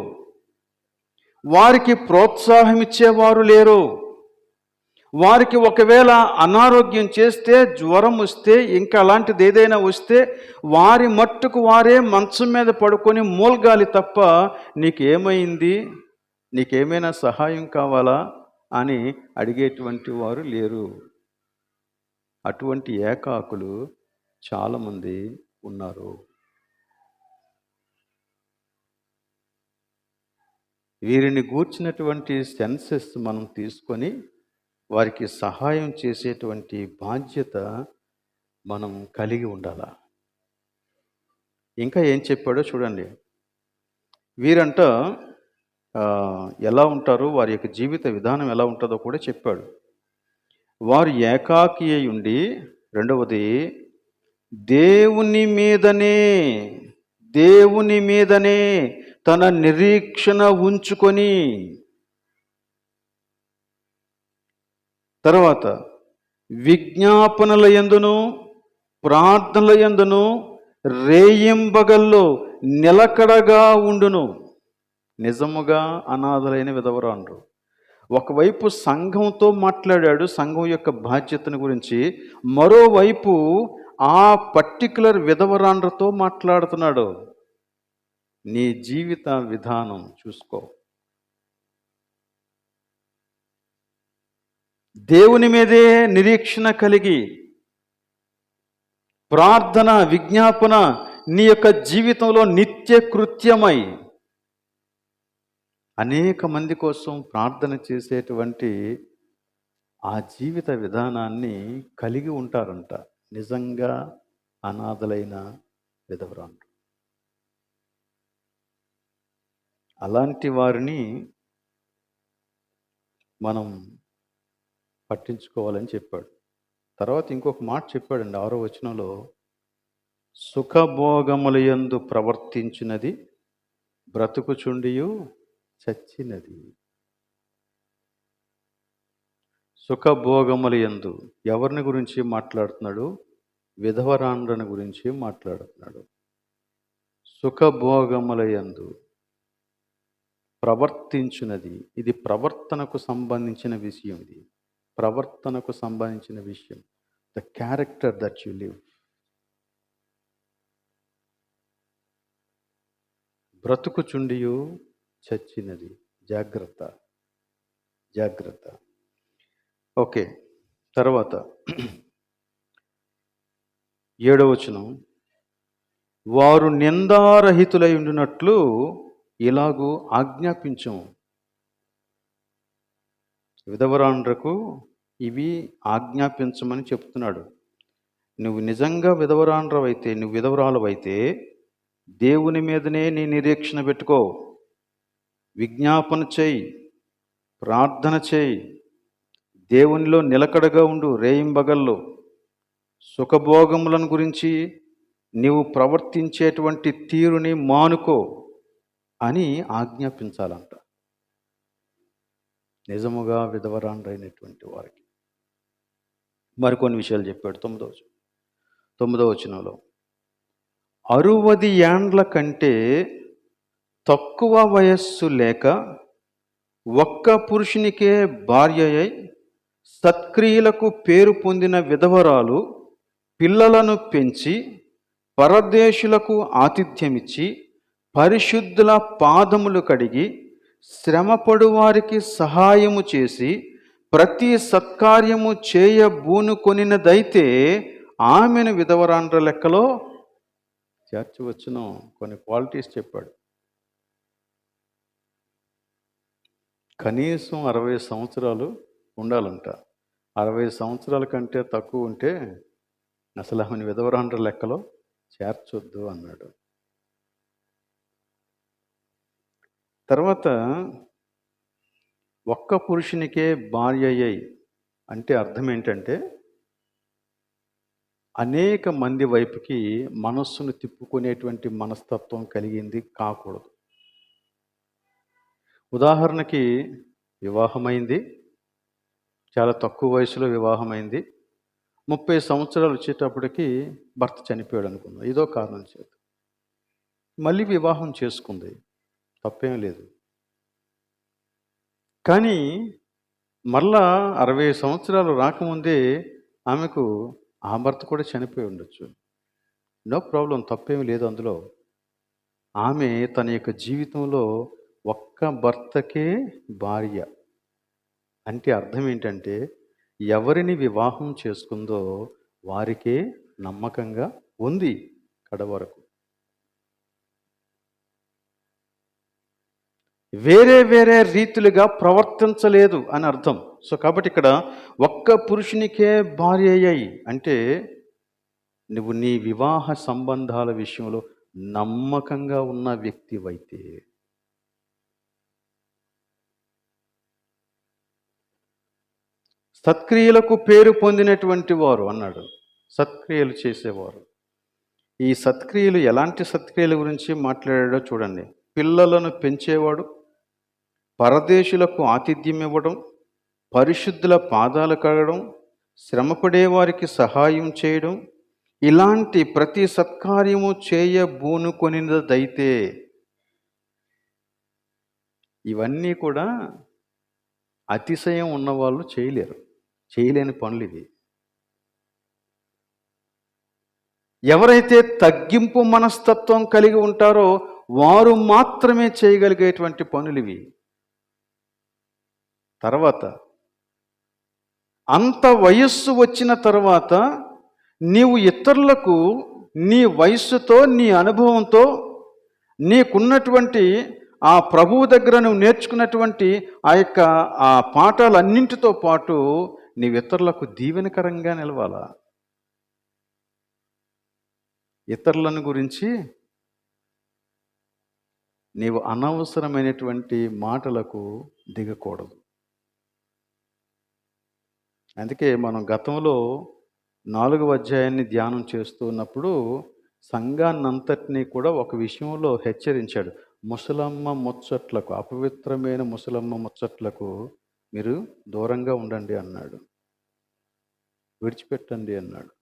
వారికి ప్రోత్సాహం ఇచ్చేవారు లేరు. వారికి ఒకవేళ అనారోగ్యం చేస్తే, జ్వరం వస్తే, ఇంకా అలాంటిది ఏదైనా వస్తే వారి మట్టుకు వారే మంచం మీద పడుకొని మూలగాలి తప్ప, నీకేమైంది, నీకేమైనా సహాయం కావాలా అని అడిగేటువంటి వారు లేరు. అటువంటి ఏకాకులు చాలామంది ఉన్నారు. వీరిని గూర్చినటువంటి సెన్సెస్ మనం తీసుకొని వారికి సహాయం చేసేటువంటి బాధ్యత మనం కలిగి ఉండాలా. ఇంకా ఏం చెప్పాడో చూడండి. వీరంట ఎలా ఉంటారో, వారి యొక్క జీవిత విధానం ఎలా ఉంటుందో కూడా చెప్పాడు. వారు ఏకాకి అయి ఉండి, రెండవది దేవుని మీదనే తన నిరీక్షణ ఉంచుకొని, తర్వాత విజ్ఞాపనల యందును ప్రార్థనల యందును రేయింబగల్లో నిలకడగా ఉండును. నిజముగా అనాథలైన విధవరాండ్రు. ఒకవైపు సంఘంతో మాట్లాడాడు, సంఘం యొక్క బాధ్యతను గురించి. మరోవైపు ఆ పర్టికులర్ విధవరాండ్రతో మాట్లాడుతున్నాడు. నీ జీవిత విధానం చూసుకో. దేవుని మీదే నిరీక్షణ కలిగి, ప్రార్థన, విజ్ఞాపన నీ యొక్క జీవితంలో నిత్య కృత్యమై అనేక మంది కోసం ప్రార్థన చేసేటువంటి ఆ జీవిత విధానాన్ని కలిగి ఉంటారంట. నిజంగా అనాథలైన విధవరాండ్రు. అలాంటి వారిని మనం పట్టించుకోవాలని చెప్పాడు. తర్వాత ఇంకొక మాట చెప్పాడండి 6వ వచనంలో, సుఖభోగములయందు ప్రవర్తించినది బ్రతుకుచుండియు చచ్చినది. సుఖభోగములయందు ఎవరిని గురించి మాట్లాడుతున్నాడు? విధవరాండ్రని గురించి మాట్లాడుతున్నాడు. సుఖభోగములయందు ప్రవర్తించినది, ఇది ప్రవర్తనకు సంబంధించిన విషయం. ఇది ప్రవర్తనకు సంబంధించిన విషయం. The character that you live. బ్రతుకుచుండియు చచ్చినది. జాగ్రత్త, జాగ్రత్త. ఓకే, తర్వాత 7వ వచనం, వారు నిందారహితులై ఉండినట్లు ఇలాగూ ఆజ్ఞాపించము. విధవరాండ్రకు ఇవి ఆజ్ఞాపించమని చెప్తున్నాడు. నువ్వు నిజంగా విధవరాండ్రవైతే, నువ్వు విధవరాలవైతే దేవుని మీదనే నీ నిరీక్షణ పెట్టుకో. విజ్ఞాపన చేయి, ప్రార్థన చేయి, దేవునిలో నిలకడగా ఉండు రేయింబగల్లో. సుఖభోగములను గురించి నీవు ప్రవర్తించేటువంటి తీరుని మానుకో అని ఆజ్ఞాపించాలంట. నిజముగా విధవరాండ్రైనటువంటి వారికి. మరికొన్ని విషయాలు చెప్పాడు 9వ వచనంలో, 60 ఏండ్ల కంటే తక్కువ వయస్సు లేక ఒక్క పురుషునికే భార్య అయి సత్క్రియలకు పేరు పొందిన విధవరాలు పిల్లలను పెంచి పరదేశులకు ఆతిథ్యమిచ్చి పరిశుద్ధుల పాదములు కడిగి శ్రమపడు వారికి సహాయము చేసి ప్రతి సత్కార్యము చేయబూనుకొనినదైతే ఆమెను విధవరాండ్ర లెక్కలో చేర్చవచ్చును. కొన్ని క్వాలిటీస్ చెప్పాడు. కనీసం 60 సంవత్సరాలు ఉండాలంట. 60 సంవత్సరాల కంటే తక్కువ ఉంటే అసలు ఆమెను విధవరాండ్ర లెక్కలో చేర్చొద్దు అన్నాడు. తర్వాత ఒక్క పురుషునికే భార్య అయ్యాయి అంటే అర్థం ఏంటంటే, అనేక మంది వైపుకి మనస్సును తిప్పుకునేటువంటి మనస్తత్వం కలిగింది కాకూడదు. ఉదాహరణకి వివాహమైంది, చాలా తక్కువ వయసులో వివాహమైంది, 30 సంవత్సరాలు వచ్చేటప్పటికి భర్త చనిపోయాడు అనుకుందాం, ఏదో కారణం చేత. మళ్ళీ వివాహం చేసుకుంది, తప్పేం లేదు. కానీ మళ్ళా 60 సంవత్సరాలు రాకముందే ఆమెకు ఆ భర్త కూడా చనిపోయి ఉండొచ్చు. నో ప్రాబ్లం, తప్పేమీ లేదు అందులో. ఆమె తన యొక్క జీవితంలో ఒక్క భర్తకే భార్య అంటే అర్థం ఏంటంటే, ఎవరిని వివాహం చేసుకుందో వారికే నమ్మకంగా ఉంది కడవరకు. వేరే వేరే రీతులుగా ప్రవర్తించలేదు అని అర్థం. సో కాబట్టి ఇక్కడ ఒక్క పురుషునికే భార్య అయ్యాయి అంటే నువ్వు నీ వివాహ సంబంధాల విషయంలో నమ్మకంగా ఉన్న వ్యక్తివైతే, సత్క్రియలకు పేరు పొందినటువంటి వారు అన్నాడు. సత్క్రియలు చేసేవారు. ఈ సత్క్రియలు ఎలాంటి సత్క్రియల గురించి మాట్లాడాడో చూడండి. పిల్లలను పెంచేవాడు, పరదేశులకు ఆతిథ్యం ఇవ్వడం, పరిశుద్ధుల పాదాలు కడగడం, శ్రమపడే వారికి సహాయం చేయడం, ఇలాంటి ప్రతి సత్కార్యము చేయబూనుకొనినదైతే, ఇవన్నీ కూడా అతిశయం ఉన్నవాళ్ళు చేయలేరు, చేయలేని పనులు ఇవి. ఎవరైతే తగ్గింపు మనస్తత్వం కలిగి ఉంటారో వారు మాత్రమే చేయగలిగేటువంటి పనులు ఇవి. తర్వాత అంత వయస్సు వచ్చిన తర్వాత నీవు ఇతరులకు నీ వయస్సుతో, నీ అనుభవంతో, నీకున్నటువంటి ఆ ప్రభువు దగ్గర నువ్వు నేర్చుకున్నటువంటి ఆ పాఠాలన్నింటితో పాటు నీవు ఇతరులకు దీవెనకరంగా నిలవాలా. ఇతరులను గురించి నీవు అనవసరమైనటువంటి మాటలకు దిగకూడదు. అందుకే మనం గతంలో 4వ అధ్యాయాన్ని ధ్యానం చేస్తూ ఉన్నప్పుడు సంఘాన్నంతటినీ కూడా ఒక విషయంలో హెచ్చరించాడు. ముసలమ్మ ముచ్చట్లకు, అపవిత్రమైన ముసలమ్మ ముచ్చట్లకు మీరు దూరంగా ఉండండి అన్నాడు. విడిచిపెట్టండి అన్నాడు.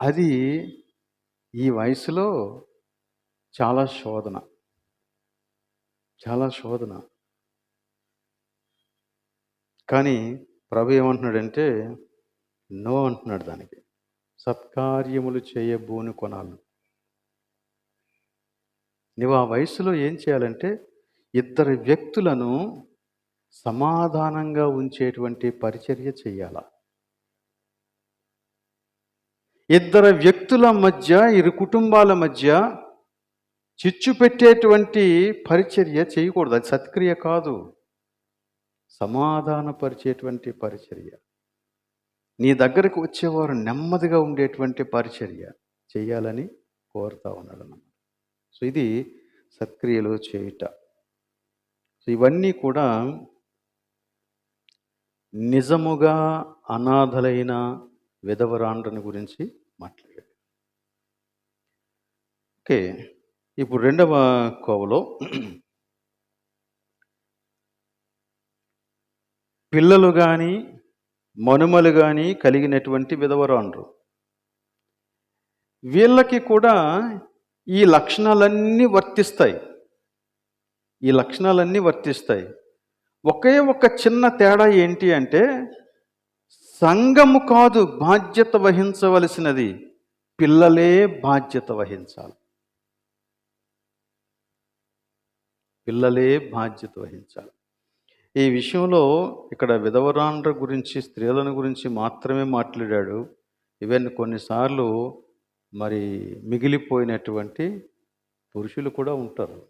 అది ఈ వయసులో చాలా శోధన, చాలా శోధన. కానీ ప్రభు ఏమంటున్నాడంటే నో అంటున్నాడు దానికి. సత్కార్యములు చేయబోని కొనాలి. నువ్వు ఆ వయసులో ఏం చేయాలంటే ఇద్దరు వ్యక్తులను సమాధానంగా ఉంచేటువంటి పరిచర్య చెయ్యాల. ఇద్దరు వ్యక్తుల మధ్య, ఇరు కుటుంబాల మధ్య చిచ్చు పెట్టేటువంటి పరిచర్య చేయకూడదు. అది సత్క్రియ కాదు, సమాధానపరిచేటువంటి పరిచర్య. నీ దగ్గరకు వచ్చేవారు నెమ్మదిగా ఉండేటువంటి పరిచర్య చేయాలని కోరుతా ఉన్నాడు అన్నమాట. సో ఇది సత్క్రియలు చేయుట. సో ఇవన్నీ కూడా నిజముగా అనాథలైన విధవరాండ్రని గురించి మాట్లాడాడు. ఓకే, ఇప్పుడు 2వ కోవలో పిల్లలు కానీ మనుమలు కానీ కలిగినటువంటి విధవరాండ్రు. వీళ్ళకి కూడా ఈ లక్షణాలన్నీ వర్తిస్తాయి. ఈ లక్షణాలన్నీ వర్తిస్తాయి. ఒకే ఒక చిన్న తేడా ఏంటి అంటే సంఘము కాదు బాధ్యత వహించవలసినది, పిల్లలే బాధ్యత వహించాలి. పిల్లలే బాధ్యత వహించాలి. ఈ విషయంలో ఇక్కడ విధవరాండ్ర గురించి, స్త్రీలను గురించి మాత్రమే మాట్లాడాడు. ఈవెన్ కొన్నిసార్లు మరి మిగిలిపోయినటువంటి పురుషులు కూడా ఉంటారు.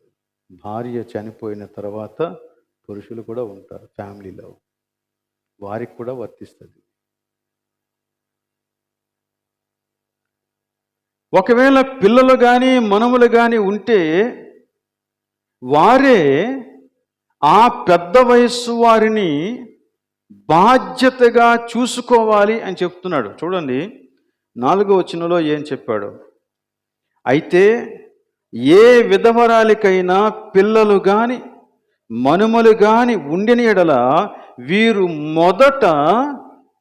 భార్య చనిపోయిన తర్వాత పురుషులు కూడా ఉంటారు ఫ్యామిలీలో, వారికి కూడా వర్తిస్తుంది. ఒకవేళ పిల్లలు కానీ మనుమలు కానీ ఉంటే వారే ఆ పెద్ద వయస్సు వారిని బాధ్యతగా చూసుకోవాలి అని చెప్తున్నాడు. చూడండి 4వ వచనంలో ఏం చెప్పాడు? అయితే ఏ విధవరాలికైనా పిల్లలు కానీ మనుమలు కానీ ఉండిన ఎడల వీరు మొదట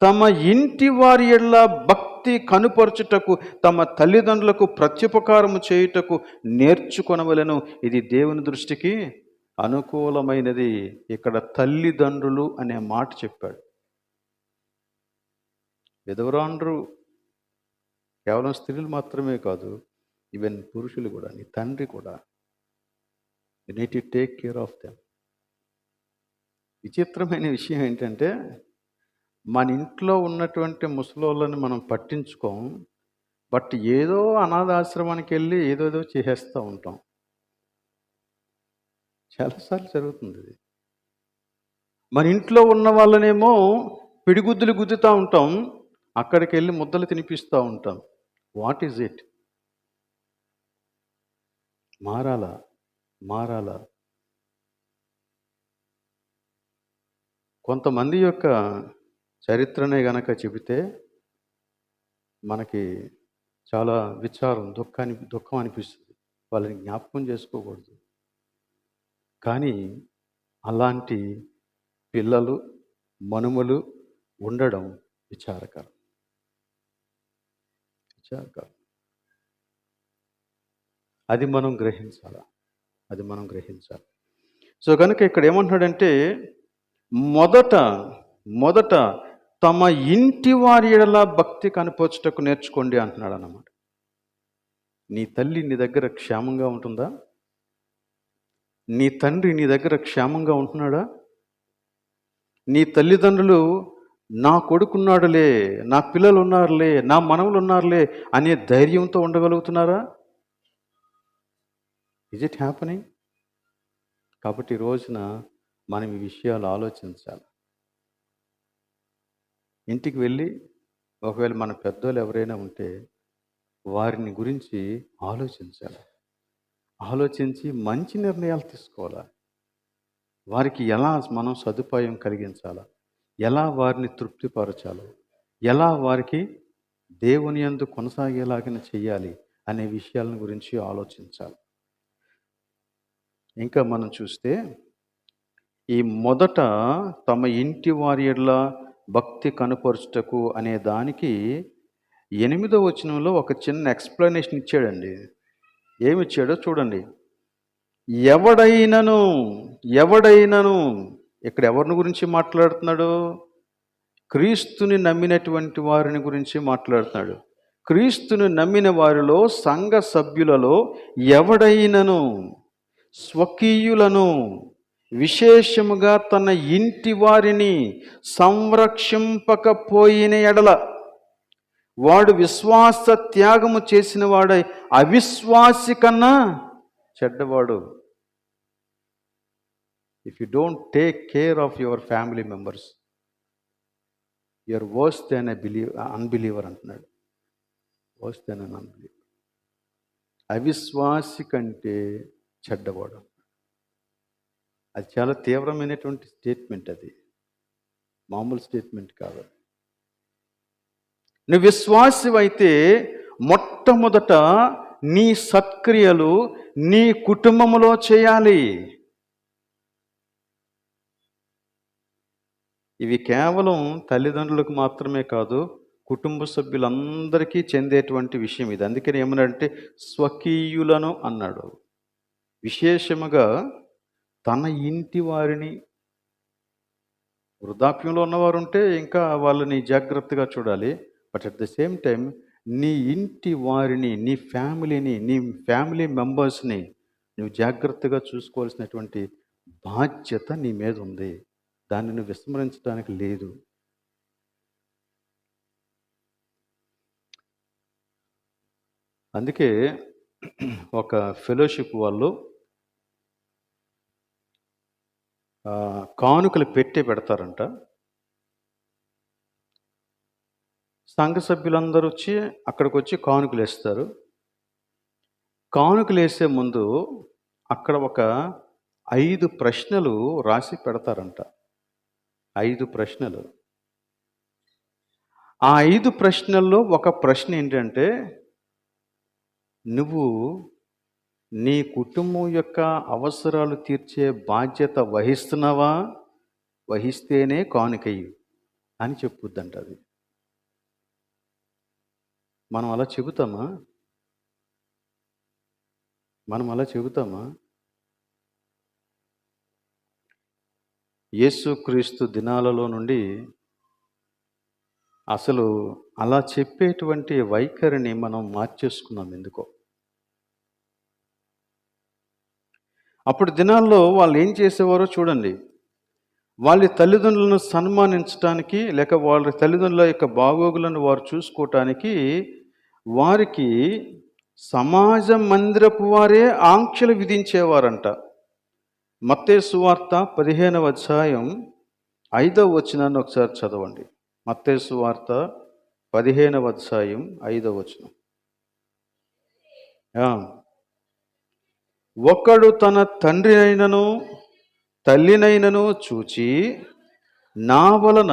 తమ ఇంటి వారి ఎడల భక్తి కనుపరచుటకు, తమ తల్లిదండ్రులకు ప్రత్యుపకారము చేయుటకు నేర్చుకొనవలెను. ఇది దేవుని దృష్టికి అనుకూలమైనది. ఇక్కడ తల్లిదండ్రులు అనే మాట చెప్పాడు. విధవరాండ్రు కేవలం స్త్రీలు మాత్రమే కాదు, ఈవెన్ పురుషులు కూడా, నీ తండ్రి కూడా. You need to take care of them. విచిత్రమైన విషయం ఏంటంటే మన ఇంట్లో ఉన్నటువంటి ముసలోళ్ళని మనం పట్టించుకోం, బట్ ఏదో అనాథాశ్రమానికి వెళ్ళి ఏదోదో చేసేస్తూ ఉంటాం. చాలాసార్లు జరుగుతుంది ఇది. మన ఇంట్లో ఉన్న వాళ్ళనేమో పిడిగుద్దులు గుద్దుతూ ఉంటాం, అక్కడికి వెళ్ళి ముద్దలు తినిపిస్తూ ఉంటాం. What is it? మారాలా, మారాలా. కొంతమంది యొక్క చరిత్రనే గనక చెబితే మనకి చాలా విచారం, దుఃఖం అనిపిస్తుంది. వాళ్ళని జ్ఞాపకం చేసుకోకూడదు. కానీ అలాంటి పిల్లలు మనుమలు ఉండడం విచారకరం. అది మనం గ్రహించాలి, అది మనం గ్రహించాలి. సో కనుక ఇక్కడ ఏమంటున్నాడంటే మొదట తమ ఇంటి వారి ఎడల భక్తి కనపరచుటకు నేర్చుకోండి అంటున్నాడు అన్నమాట. నీ తల్లి నీ దగ్గర క్షేమంగా ఉంటుందా? నీ తండ్రి నీ దగ్గర క్షేమంగా ఉంటున్నాడా? నీ తల్లిదండ్రులు నా కొడుకున్నాడులే, నా పిల్లలు ఉన్నారులే, నా మనవలు ఉన్నారులే అనే ధైర్యంతో ఉండగలుగుతున్నారా? Is it happening? కాబట్టి ఈ రోజున మనం ఈ విషయాలు ఆలోచించాలి. ఇంటికి వెళ్ళి ఒకవేళ మన పెద్దోళ్ళు ఎవరైనా ఉంటే వారిని గురించి ఆలోచించాలి. ఆలోచించి మంచి నిర్ణయాలు తీసుకోవాలి. వారికి ఎలా మనం సదుపాయం కలిగించాలా, ఎలా వారిని తృప్తిపరచాలో, ఎలా వారికి దేవుని యందు కొనసాగేలాగా చేయాలి అనే విషయాలను గురించి ఆలోచించాలి. ఇంకా మనం చూస్తే ఈ మొదట తమ ఇంటి వారి యెడల భక్తి కనుపరుచుటకు అనే దానికి 8వ వచనంలో ఒక చిన్న ఎక్స్ప్లెనేషన్ ఇచ్చాడండి. ఏమిచ్చాడో చూడండి. ఎవడైనను ఎవడైనను ఇక్కడ ఎవరిని గురించి మాట్లాడుతున్నాడు? క్రీస్తుని నమ్మినటువంటి వారిని గురించి మాట్లాడుతున్నాడు. క్రీస్తుని నమ్మిన వారిలో సంఘ సభ్యులలో ఎవడైనను స్వకీయులను విశేషముగా తన ఇంటి వారిని సంరక్షింపకపోయిన ఎడల వాడు విశ్వాస త్యాగము చేసిన వాడై అవిశ్వాసి కన్నా చెడ్డవాడు. If you don't take care of your family members, you are worse than a unbeliever అంటున్నాడు. Worse than an unbeliever. అవిశ్వాసి కంటే చెడ్డవాడు. అది చాలా తీవ్రమైనటువంటి స్టేట్మెంట్. అది మామూలు స్టేట్మెంట్ కాదు. నువ్వు విశ్వాసమైతే మొట్టమొదట నీ సత్క్రియలు నీ కుటుంబంలో చేయాలి. ఇవి కేవలం తల్లిదండ్రులకు మాత్రమే కాదు, కుటుంబ సభ్యులందరికీ చెందేటువంటి విషయం ఇది. అందుకని ఏమన్నాడంటే స్వకీయులను అన్నాడు. విశేషముగా తన ఇంటి వారిని, వృద్ధాప్యంలో ఉన్నవారు ఉంటే ఇంకా వాళ్ళని జాగ్రత్తగా చూడాలి. But at the same time నీ ఇంటి వారిని, నీ ఫ్యామిలీని, నీ ఫ్యామిలీ మెంబర్స్ని నువ్వు జాగ్రత్తగా చూసుకోవాల్సినటువంటి బాధ్యత నీ మీద ఉంది. దాన్ని నువ్వు విస్మరించడానికి లేదు. అందుకే ఒక ఫెలోషిప్ వాళ్ళు కానుకలు పెడతారంట. సంఘ సభ్యులందరూ వచ్చి అక్కడికి వచ్చి కానుకలు వేస్తారు. కానుకలు వేసే ముందు అక్కడ ఒక 5 ప్రశ్నలు రాసి పెడతారంట. 5 ప్రశ్నలు. ఆ 5 ప్రశ్నల్లో ఒక ప్రశ్న ఏంటంటే, నువ్వు నీ కుటుంబం యొక్క అవసరాలు తీర్చే బాధ్యత వహిస్తున్నావా? వహిస్తేనే కానుకయ్యి అని చెప్పుద్దంట. అది మనం అలా చెబుతామా? యేసుక్రీస్తు దినాలలో నుండి అసలు అలా చెప్పేటువంటి వైఖరిని మనం మార్చేసుకున్నాం. ఎందుకో అప్పుడు దినాల్లో వాళ్ళు ఏం చేసేవారో చూడండి. వాళ్ళ తల్లిదండ్రులను సన్మానించడానికి, లేక వాళ్ళ తల్లిదండ్రుల యొక్క బాగోగులను వారు చూసుకోవటానికి వారికి సమాజ మందిరపు వారే ఆంక్షలు విధించేవారంట. మత్తయి సువార్త 15వ అధ్యాయం 5వ వచనాన్ని ఒకసారి చదవండి. మత్తయి సువార్త 15వ అధ్యాయం 5వ వచనం. ఒకడు తన తండ్రినైనను తల్లినైనను చూచి నా వలన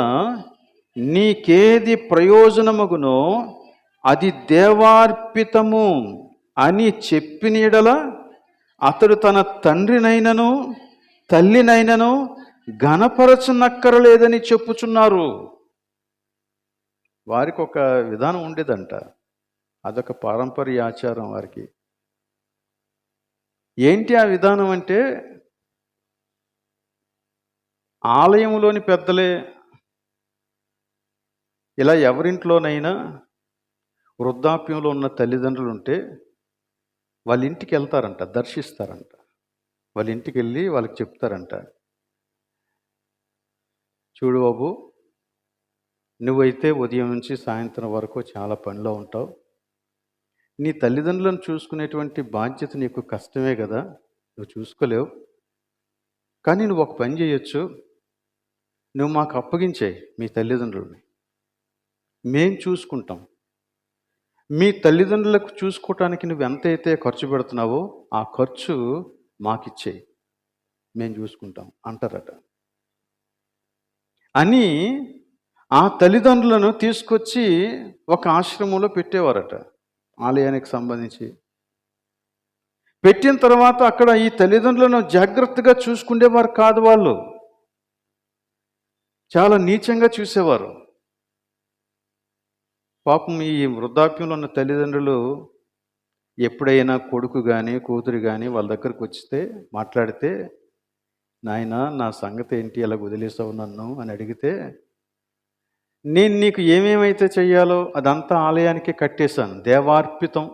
నీకేది ప్రయోజనమగునో అది దేవార్పితము అని చెప్పిన యెడల అతడు తన తండ్రినైనను తల్లినైనను ఘనపరచనక్కరలేదని చెప్పుచున్నారు. వారికి ఒక విధానం ఉండేదంట. అదొక పారంపర్య ఆచారం వారికి. ఏంటి ఆ విధానం అంటే, ఆలయంలోని పెద్దలే ఇలా ఎవరింట్లోనైనా వృద్ధాప్యంలో ఉన్న తల్లిదండ్రులు ఉంటే వాళ్ళ ఇంటికి వెళ్తారంట, దర్శిస్తారంట. వాళ్ళ ఇంటికి వెళ్ళి వాళ్ళకి చెప్తారంట, చూడు బాబు, నువ్వైతే ఉదయం నుంచి సాయంత్రం వరకు చాలా పనిలో ఉంటావు. నీ తల్లిదండ్రులను చూసుకునేటువంటి బాధ్యత నీకు కష్టమే కదా, నువ్వు చూసుకోలేవు. కానీ నువ్వు ఒక పని చేయొచ్చు, నువ్వు మాకు అప్పగించేయి మీ తల్లిదండ్రులని. మేం చూసుకుంటాం. మీ తల్లిదండ్రులకు చూసుకోవటానికి నువ్వు ఎంతైతే ఖర్చు పెడుతున్నావో ఆ ఖర్చు మాకిచ్చేయి, మేము చూసుకుంటాం అంటారట. అని ఆ తల్లిదండ్రులను తీసుకొచ్చి ఒక ఆశ్రమంలో పెట్టేవారట, ఆలయానికి సంబంధించి. పెట్టిన తర్వాత అక్కడ ఈ తల్లిదండ్రులను జాగ్రత్తగా చూసుకునేవారు కాదు. వాళ్ళు చాలా నీచంగా చూసేవారు. పాపం ఈ వృద్ధాప్యంలో ఉన్న తల్లిదండ్రులు ఎప్పుడైనా కొడుకు కానీ కూతురు కానీ వాళ్ళ దగ్గరకు వస్తే మాట్లాడితే, నాయన నా సంగతి ఏంటి, అలా వదిలేసావు నన్ను అని అడిగితే, నేను నీకు ఏమేమైతే చెయ్యాలో అదంతా ఆలయానికి కట్టేశాను, దేవార్పితం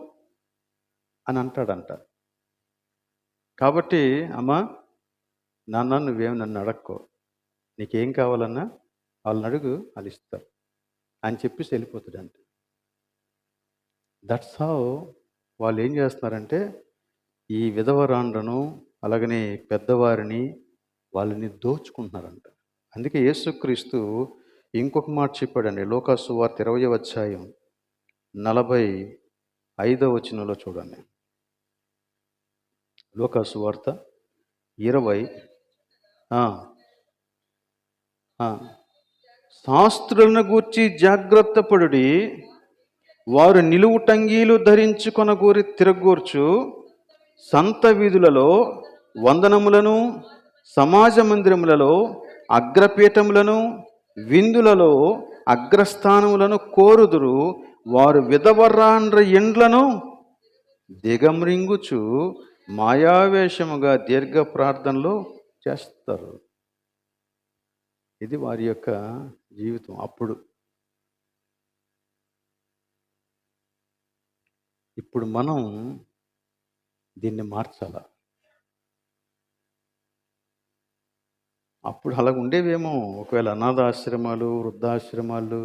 అని అంటాడంట. కాబట్టి అమ్మా నాన్న నువ్వేం నన్ను అడక్కో, నీకేం కావాలన్నా వాళ్ళని అడుగు, వాళ్ళు ఇస్తారు అని చెప్పేసి వెళ్ళిపోతాడంట. దట్స్ హౌ వాళ్ళు ఏం చేస్తున్నారంటే ఈ విధవరాండ్రను అలాగనే పెద్దవారిని వాళ్ళని దోచుకుంటున్నారంట. అందుకే యేసుక్రీస్తు ఇంకొక మాట చెప్పాడండి. లూకా సువార్త 20వ అధ్యాయం 45వ వచనంలో చూడండి. లూకా సువార్త 20 శాస్త్రులను గూర్చి జాగ్రత్త పడుడి, వారు నిలువు టంగీలు ధరించుకొనగూరి తిరగూర్చు సంత వీధులలో వందనములను సమాజ మందిరములలో అగ్రపీఠములను విందులలో అగ్రస్థానములను కోరుదురు, వారు విధవరాండ్ర ఇండ్లను దిగమ్రింగుచు మాయావేషముగా దీర్ఘ ప్రార్థనలు చేస్తారు. ఇది వారి యొక్క జీవితం. అప్పుడు ఇప్పుడు మనం దీన్ని మార్చాల. అప్పుడు అలా ఉండేవేమో, ఒకవేళ అనాథాశ్రమాలు వృద్ధాశ్రమాలు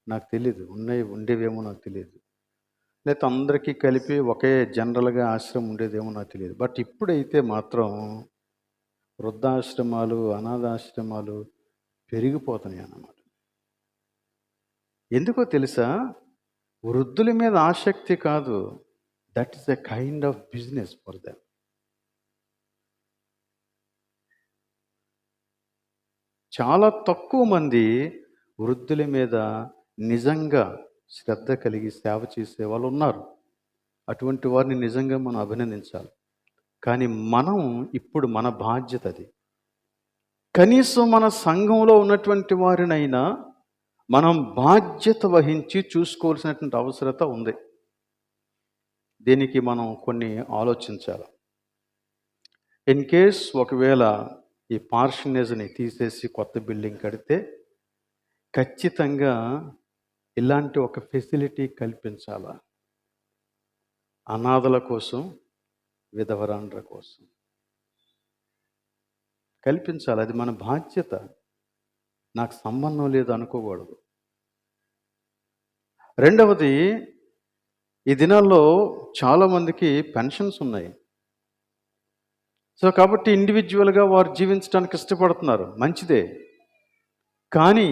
నాకు తెలియదు, ఉండేవేమో నాకు తెలియదు, లేకపోతే అందరికీ కలిపి ఒకే జనరల్గా ఆశ్రమం ఉండేదేమో నాకు తెలియదు. బట్ ఇప్పుడైతే మాత్రం వృద్ధాశ్రమాలు అనాథాశ్రమాలు పెరిగిపోతున్నాయి అన్నమాట. ఎందుకో తెలుసా? వృద్ధుల మీద ఆసక్తి కాదు, that is a kind of business for them. చాలా తక్కువ మంది వృద్ధుల మీద నిజంగా శ్రద్ధ కలిగి సేవ చేసే వాళ్ళు ఉన్నారు. అటువంటి వారిని నిజంగా మనం అభినందించాలి. కానీ మనం ఇప్పుడు మన బాధ్యత అది. కనీసం మన సంఘంలో ఉన్నటువంటి వారినైనా మనం బాధ్యత వహించి చూసుకోవాల్సినటువంటి అవసరత ఉంది. దీనికి మనం కొన్ని ఆలోచించాలి. ఇన్ కేస్ ఒకవేళ ఈ పార్షనేజ్ని తీసేసి కొత్త బిల్డింగ్ కడితే ఖచ్చితంగా ఇలాంటి ఒక ఫెసిలిటీ కల్పించాల, అనాథల కోసం విధవరాండ్ర కోసం కల్పించాలి. అది మన బాధ్యత. నాకు సంబంధం లేదు అనుకోకూడదు. రెండవది, ఈ దినాల్లో చాలామందికి పెన్షన్స్ ఉన్నాయి. సో కాబట్టి ఇండివిజువల్గా వారు జీవించడానికి ఇష్టపడుతున్నారు, మంచిదే. కానీ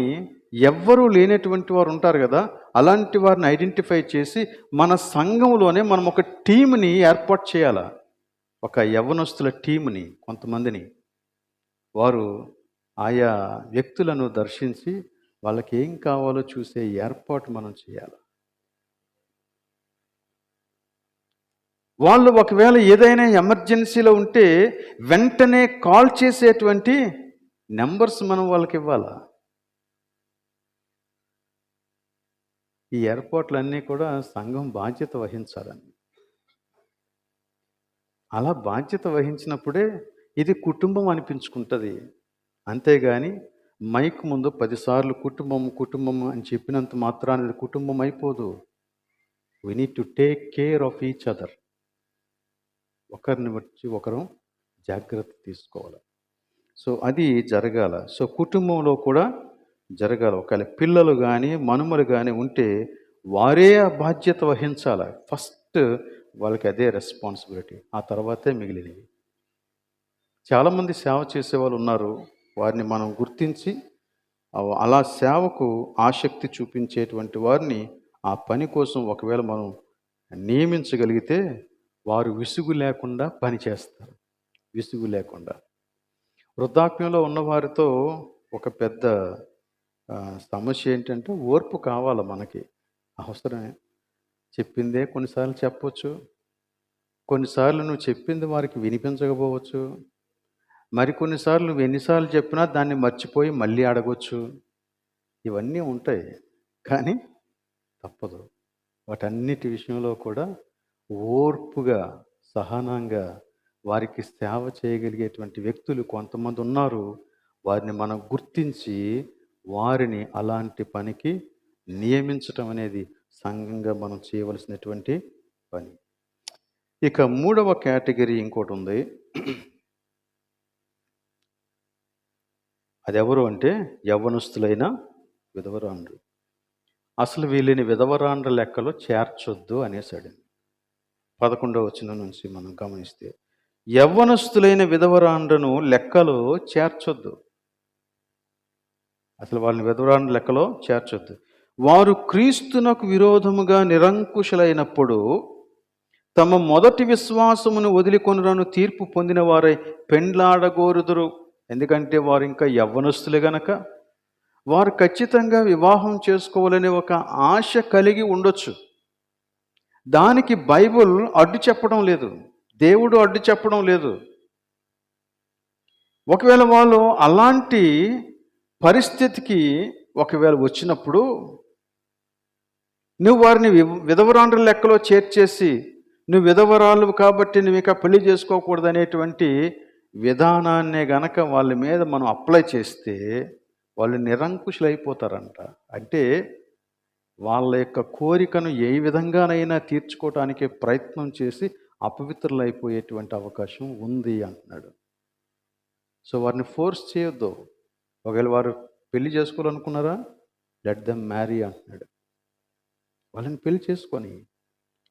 ఎవ్వరూ లేనటువంటి వారు ఉంటారు కదా, అలాంటి వారిని ఐడెంటిఫై చేసి మన సంఘంలోనే మనం ఒక టీంని ఏర్పాటు చేయాలి. ఒక యవ్వనస్తుల టీంని, కొంతమందిని, వారు ఆయా వ్యక్తులను దర్శించి వాళ్ళకి ఏం కావాలో చూసే ఏర్పాటు మనం చేయాలి. వాళ్ళు ఒకవేళ ఏదైనా ఎమర్జెన్సీలో ఉంటే వెంటనే కాల్ చేసేటువంటి నెంబర్స్ మనం వాళ్ళకి ఇవ్వాలా. ఈ ఏర్పాట్లన్నీ కూడా సంఘం బాధ్యత వహించాలని. అలా బాధ్యత వహించినప్పుడే ఇది కుటుంబం అనిపించుకుంటుంది. అంతేగాని మైక్ ముందు 10 సార్లు కుటుంబం కుటుంబం అని చెప్పినంత మాత్రాన్ని ఇది కుటుంబం అయిపోదు. We need to take care of each other. ఒకరిని వచ్చి ఒకరు జాగ్రత్త తీసుకోవాలి. సో అది జరగాల. సో కుటుంబంలో కూడా జరగాలి. ఒకవేళ పిల్లలు కానీ మనుమలు కానీ ఉంటే వారే ఆ బాధ్యత వహించాలి. ఫస్ట్ వాళ్ళకి అదే రెస్పాన్సిబిలిటీ, ఆ తర్వాతే మిగిలినవి. చాలామంది సేవ చేసేవాళ్ళు ఉన్నారు, వారిని మనం గుర్తించి అలా సేవకు ఆసక్తి చూపించేటువంటి వారిని ఆ పని కోసం ఒకవేళ మనం నియమించగలిగితే వారు విసుగు లేకుండా పని చేస్తారు. విసుగు లేకుండా. వృద్ధాప్యంలో ఉన్నవారితో ఒక పెద్ద సమస్య ఏంటంటే ఓర్పు కావాలి మనకి. అవసరమే. చెప్పిందే కొన్నిసార్లు చెప్పొచ్చు. కొన్నిసార్లు నువ్వు చెప్పింది వారికి వినిపించకపోవచ్చు. మరికొన్నిసార్లు నువ్వు ఎన్నిసార్లు చెప్పినా దాన్ని మర్చిపోయి మళ్ళీ అడగొచ్చు. ఇవన్నీ ఉంటాయి. కానీ తప్పదు. వాటన్నిటి విషయంలో కూడా ఓర్పుగా, సహనంగా వారికి సేవ చేయగలిగేటువంటి వ్యక్తులు కొంతమంది ఉన్నారు. వారిని మనం గుర్తించి వారిని అలాంటి పనికి నియమించటం అనేది సంఘంగా మనం చేయవలసినటువంటి పని. ఇక మూడవ కేటగిరీ ఇంకోటి ఉంది. అది ఎవరు అంటే యవ్వనస్తులైన విధవరాండ్రు. అసలు వీళ్ళని విధవరాండ్ర లెక్కలో చేర్చొద్దు అనేసాడు. 11వ వచనం నుంచి మనం గమనిస్తే యవ్వనస్తులైన విధవరాండ్రను లెక్కలో చేర్చొద్దు. అసలు వాళ్ళని విధవరాండ్ర లెక్కలో చేర్చొద్దు. వారు క్రీస్తునకు విరోధముగా నిరంకుశులైనప్పుడు తమ మొదటి విశ్వాసమును వదిలికొనురను తీర్పు పొందిన వారై పెండ్లాడగోరుదురు. ఎందుకంటే వారు ఇంకా యవ్వనస్తులే గనక వారు ఖచ్చితంగా వివాహం చేసుకోవాలనే ఒక ఆశ కలిగి ఉండొచ్చు. దానికి బైబుల్ అడ్డు చెప్పడం లేదు, దేవుడు అడ్డు చెప్పడం లేదు. ఒకవేళ వాళ్ళు అలాంటి పరిస్థితికి ఒకవేళ వచ్చినప్పుడు నువ్వు వారిని విధవరాండ్ర లెక్కలో చేర్చేసి నువ్వు విధవరాలు కాబట్టి నువ్వు ఇక పెళ్లి చేసుకోకూడదు అనేటువంటి విధానాన్నే గనక వాళ్ళ మీద మనం అప్లై చేస్తే వాళ్ళు నిరంకుశులైపోతారంట. అంటే వాళ్ళ యొక్క కోరికను ఏ విధంగానైనా తీర్చుకోవటానికి ప్రయత్నం చేసి అపవిత్రులైపోయేటువంటి అవకాశం ఉంది అంటున్నాడు. సో వారిని ఫోర్స్ చేయొద్దు. ఒకవేళ వారు పెళ్లి చేసుకోవాలనుకున్నారా, లెట్ దెమ్ మ్యారీ అంటున్నాడు. వాళ్ళని పెళ్లి చేసుకొని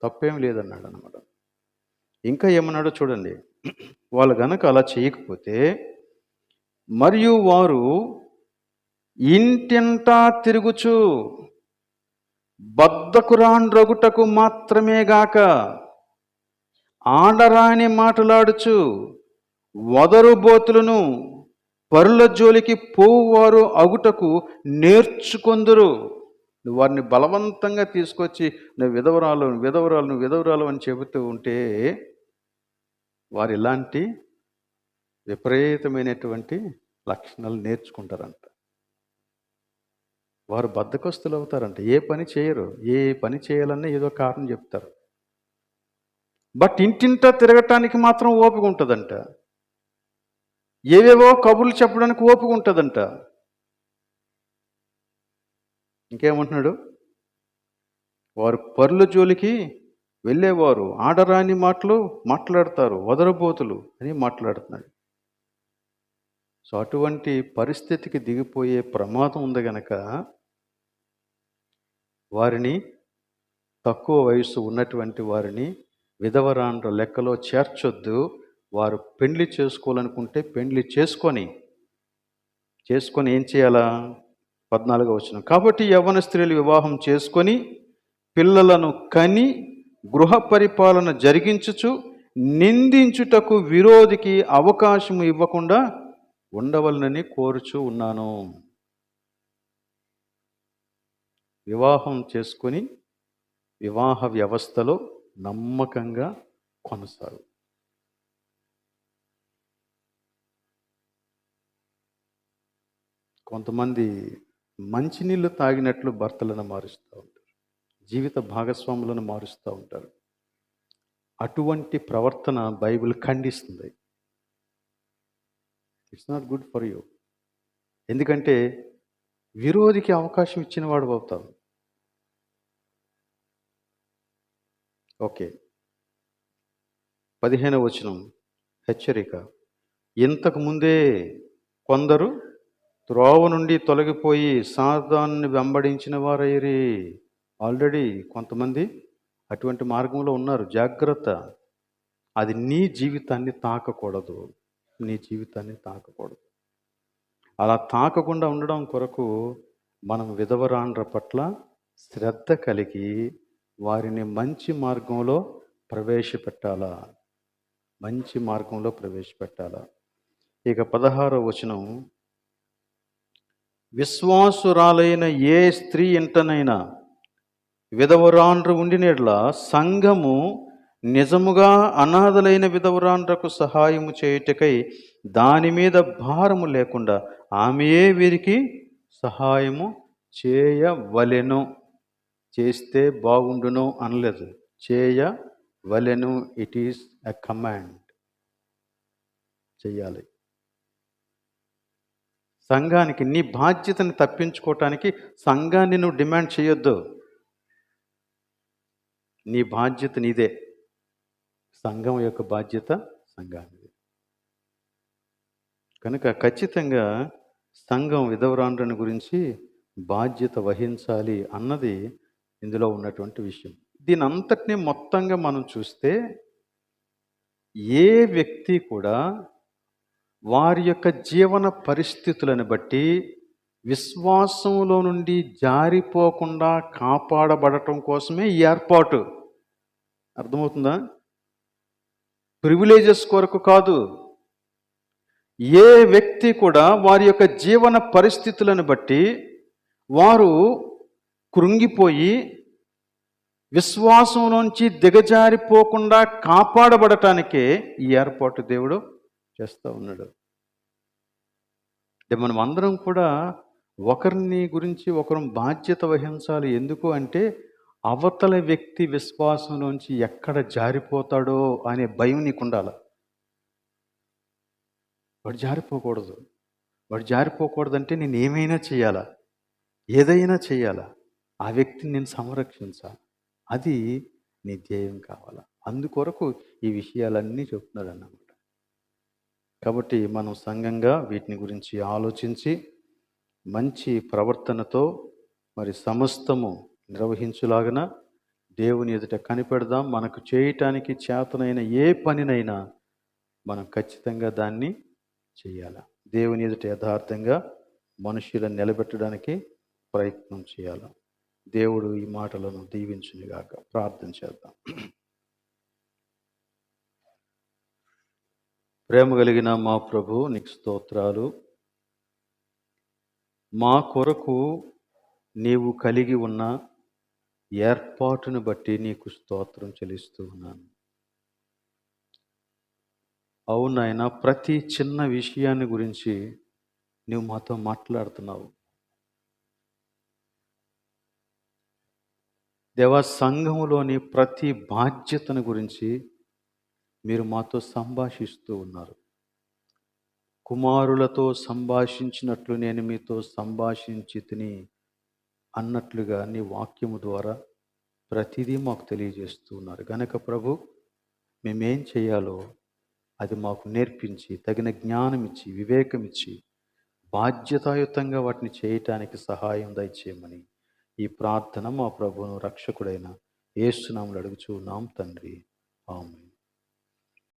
తప్పేం లేదన్నాడు అన్నమాట. ఇంకా ఏమన్నాడో చూడండి. వాళ్ళు గనక అలా చేయకపోతే మరియు వారు ఇంటింటా తిరుగుచు బద్ధకురాండ్రగుటకు మాత్రమే గాక ఆడరాని మాటలాడుచు వదరుబోతులను పరుల జోలికి పోవువారు అగుటకు నేర్చుకొందురు. నువ్వు వారిని బలవంతంగా తీసుకొచ్చి నువ్వు విధవరాలు అని చెబుతూ ఉంటే వారు ఇలాంటి విపరీతమైనటువంటి లక్షణాలు నేర్చుకుంటారంట. వారు బద్ధకస్తులు అవుతారంట. ఏ పని చేయరు. ఏ పని చేయాలన్నా ఏదో కారణం చెప్తారు. బట్ ఇంటింటా తిరగటానికి మాత్రం ఓపిక ఉంటుందంట. ఏవేవో కబుర్లు చెప్పడానికి ఓపిక ఉంటుందంట. ఇంకేమంటున్నాడు? వారు పరుల జోలికి వెళ్ళేవారు ఆడరాని మాటలు మాట్లాడతారు, వదరబోతులు అని మాట్లాడుతున్నాడు. సో అటువంటి పరిస్థితికి దిగిపోయే ప్రమాదం ఉంది గనక వారిని, తక్కువ వయసు ఉన్నటువంటి వారిని విధవరాండ్ర లెక్కలో చేర్చొద్దు. వారు పెండ్లి చేసుకోవాలనుకుంటే పెండ్లి చేసుకొని ఏం చేయాలా? 14వ వచనం. కాబట్టి యవ్వన స్త్రీలు వివాహం చేసుకొని పిల్లలను కని గృహ పరిపాలన జరిగించుచు నిందించుటకు విరోధికి అవకాశం ఇవ్వకుండా ఉండవలనని కోరుచూ ఉన్నాను. వివాహం చేసుకొని వివాహ వ్యవస్థలో నమ్మకంగా కొనసాగు. కొంతమంది మంచినీళ్ళు తాగినట్లు భర్తలను మారుస్తూ ఉంటారు, జీవిత భాగస్వాములను మారుస్తూ ఉంటారు. అటువంటి ప్రవర్తన బైబిల్ ఖండిస్తుంది. It's not good for you. ఎందుకంటే విరోధికి అవకాశం ఇచ్చిన వాడు అవుతావు. ఓకే. 15వ వచనం హెచ్చరిక. ఇంతకు ముందే కొందరు త్రోవ నుండి తొలగిపోయి సాతానుని వెంబడించిన వారైరి. ఆల్రెడీ కొంతమంది అటువంటి మార్గంలో ఉన్నారు. జాగ్రత్త. అది నీ జీవితాన్ని తాకకూడదు. అలా తాకకుండా ఉండడం కొరకు మనం విధవరాండ్ర పట్ల శ్రద్ధ కలిగి వారిని మంచి మార్గంలో ప్రవేశపెట్టాలా. మంచి మార్గంలో ప్రవేశపెట్టాలా. ఇక 16వ వచనం, విశ్వాసురాలైన ఏ స్త్రీ ఇంటనైనా విధవరాండ్రు ఉండినెడల సంఘము నిజముగా అనాథలైన విధవరాండ్రకు సహాయము చేయుటకై దాని మీద భారము లేకుండా ఆమెయే వీరికి సహాయము చేయవలెను. చేస్తే బాగుండును అనలేదు, చేయవలెను. It is a command. చెయ్యాలి. సంఘానికి నీ బాధ్యతను తప్పించుకోవటానికి సంఘాన్ని నువ్వు డిమాండ్ చేయొద్దు. నీ బాధ్యత నీదే, సంఘం యొక్క బాధ్యత సంఘానిదే. కనుక ఖచ్చితంగా సంఘం విధవరాండ్రని గురించి బాధ్యత వహించాలి అన్నది ఇందులో ఉన్నటువంటి విషయం. దీని అంతటినీ మొత్తంగా మనం చూస్తే ఏ వ్యక్తి కూడా వారి యొక్క జీవన పరిస్థితులను బట్టి విశ్వాసంలో నుండి జారిపోకుండా కాపాడబడటం కోసమే ఈ ఏర్పాటు. అర్థమవుతుందా? ప్రివిలేజెస్ కొరకు కాదు. ఏ వ్యక్తి కూడా వారి యొక్క జీవన పరిస్థితులను బట్టి వారు కృంగిపోయి విశ్వాసంలోంచి దిగజారిపోకుండా కాపాడబడటానికే ఈ ఏర్పాటు దేవుడు చేస్తూ ఉన్నాడు. అంటే మనం అందరం కూడా ఒకరిని గురించి ఒకరు బాధ్యత వహించాలి. ఎందుకు అంటే అవతల వ్యక్తి విశ్వాసంలోంచి ఎక్కడ జారిపోతాడో అనే భయం నీకు ఉండాలి. వాడు జారిపోకూడదు. వాడు జారిపోకూడదంటే నేను ఏమైనా చేయాలా, ఏదైనా చేయాలా, ఆ వ్యక్తిని నేను సంరక్షించాలి. అది నీ ధ్యేయం కావాలా. అందుకొరకు ఈ విషయాలన్నీ చెప్తున్నాడు అన్నమాట. కాబట్టి మనం సంఘంగా వీటిని గురించి ఆలోచించి మంచి ప్రవర్తనతో మరి సమస్తము నిర్వహించులాగన దేవుని ఎదుట కనిపెడదాం. మనకు చేయటానికి చేతనైన ఏ పనినైనా మనం ఖచ్చితంగా దాన్ని చేయాలి. దేవుని ఎదుట యథార్థంగా మనుషులను నిలబెట్టడానికి ప్రయత్నం చేయాలి. దేవుడు ఈ మాటలను దీవించునుగాక. ప్రార్థన చేద్దాం. ప్రేమ కలిగిన మా ప్రభు, నీకు స్తోత్రాలు. మా కొరకు నీవు కలిగి ఉన్న ఏర్పాటును బట్టి నీకు స్తోత్రం చెల్లిస్తూ ఉన్నాను. అవునాయన, ప్రతి చిన్న విషయాన్ని గురించి నువ్వు మాతో మాట్లాడుతున్నావు. దేవా, సంఘములోని ప్రతి బాధ్యతను గురించి మీరు మాతో సంభాషిస్తూ ఉన్నారు. కుమారులతో సంభాషించినట్లు నేను మీతో సంభాషించి తిని అన్నట్లుగా నీ వాక్యము ద్వారా ప్రతిదీ మాకు తెలియజేస్తూ ఉన్నారు. గనక ప్రభు, మేమేం చేయాలో అది మాకు నేర్పించి, తగిన జ్ఞానం ఇచ్చి, వివేకం ఇచ్చి, బాధ్యతాయుతంగా వాటిని చేయటానికి సహాయం దయచేయమని ఈ ప్రార్థన మా ప్రభువును రక్షకుడైన యేసు నామములో అడుగుచున్నాం తండ్రి. ఆమేన్.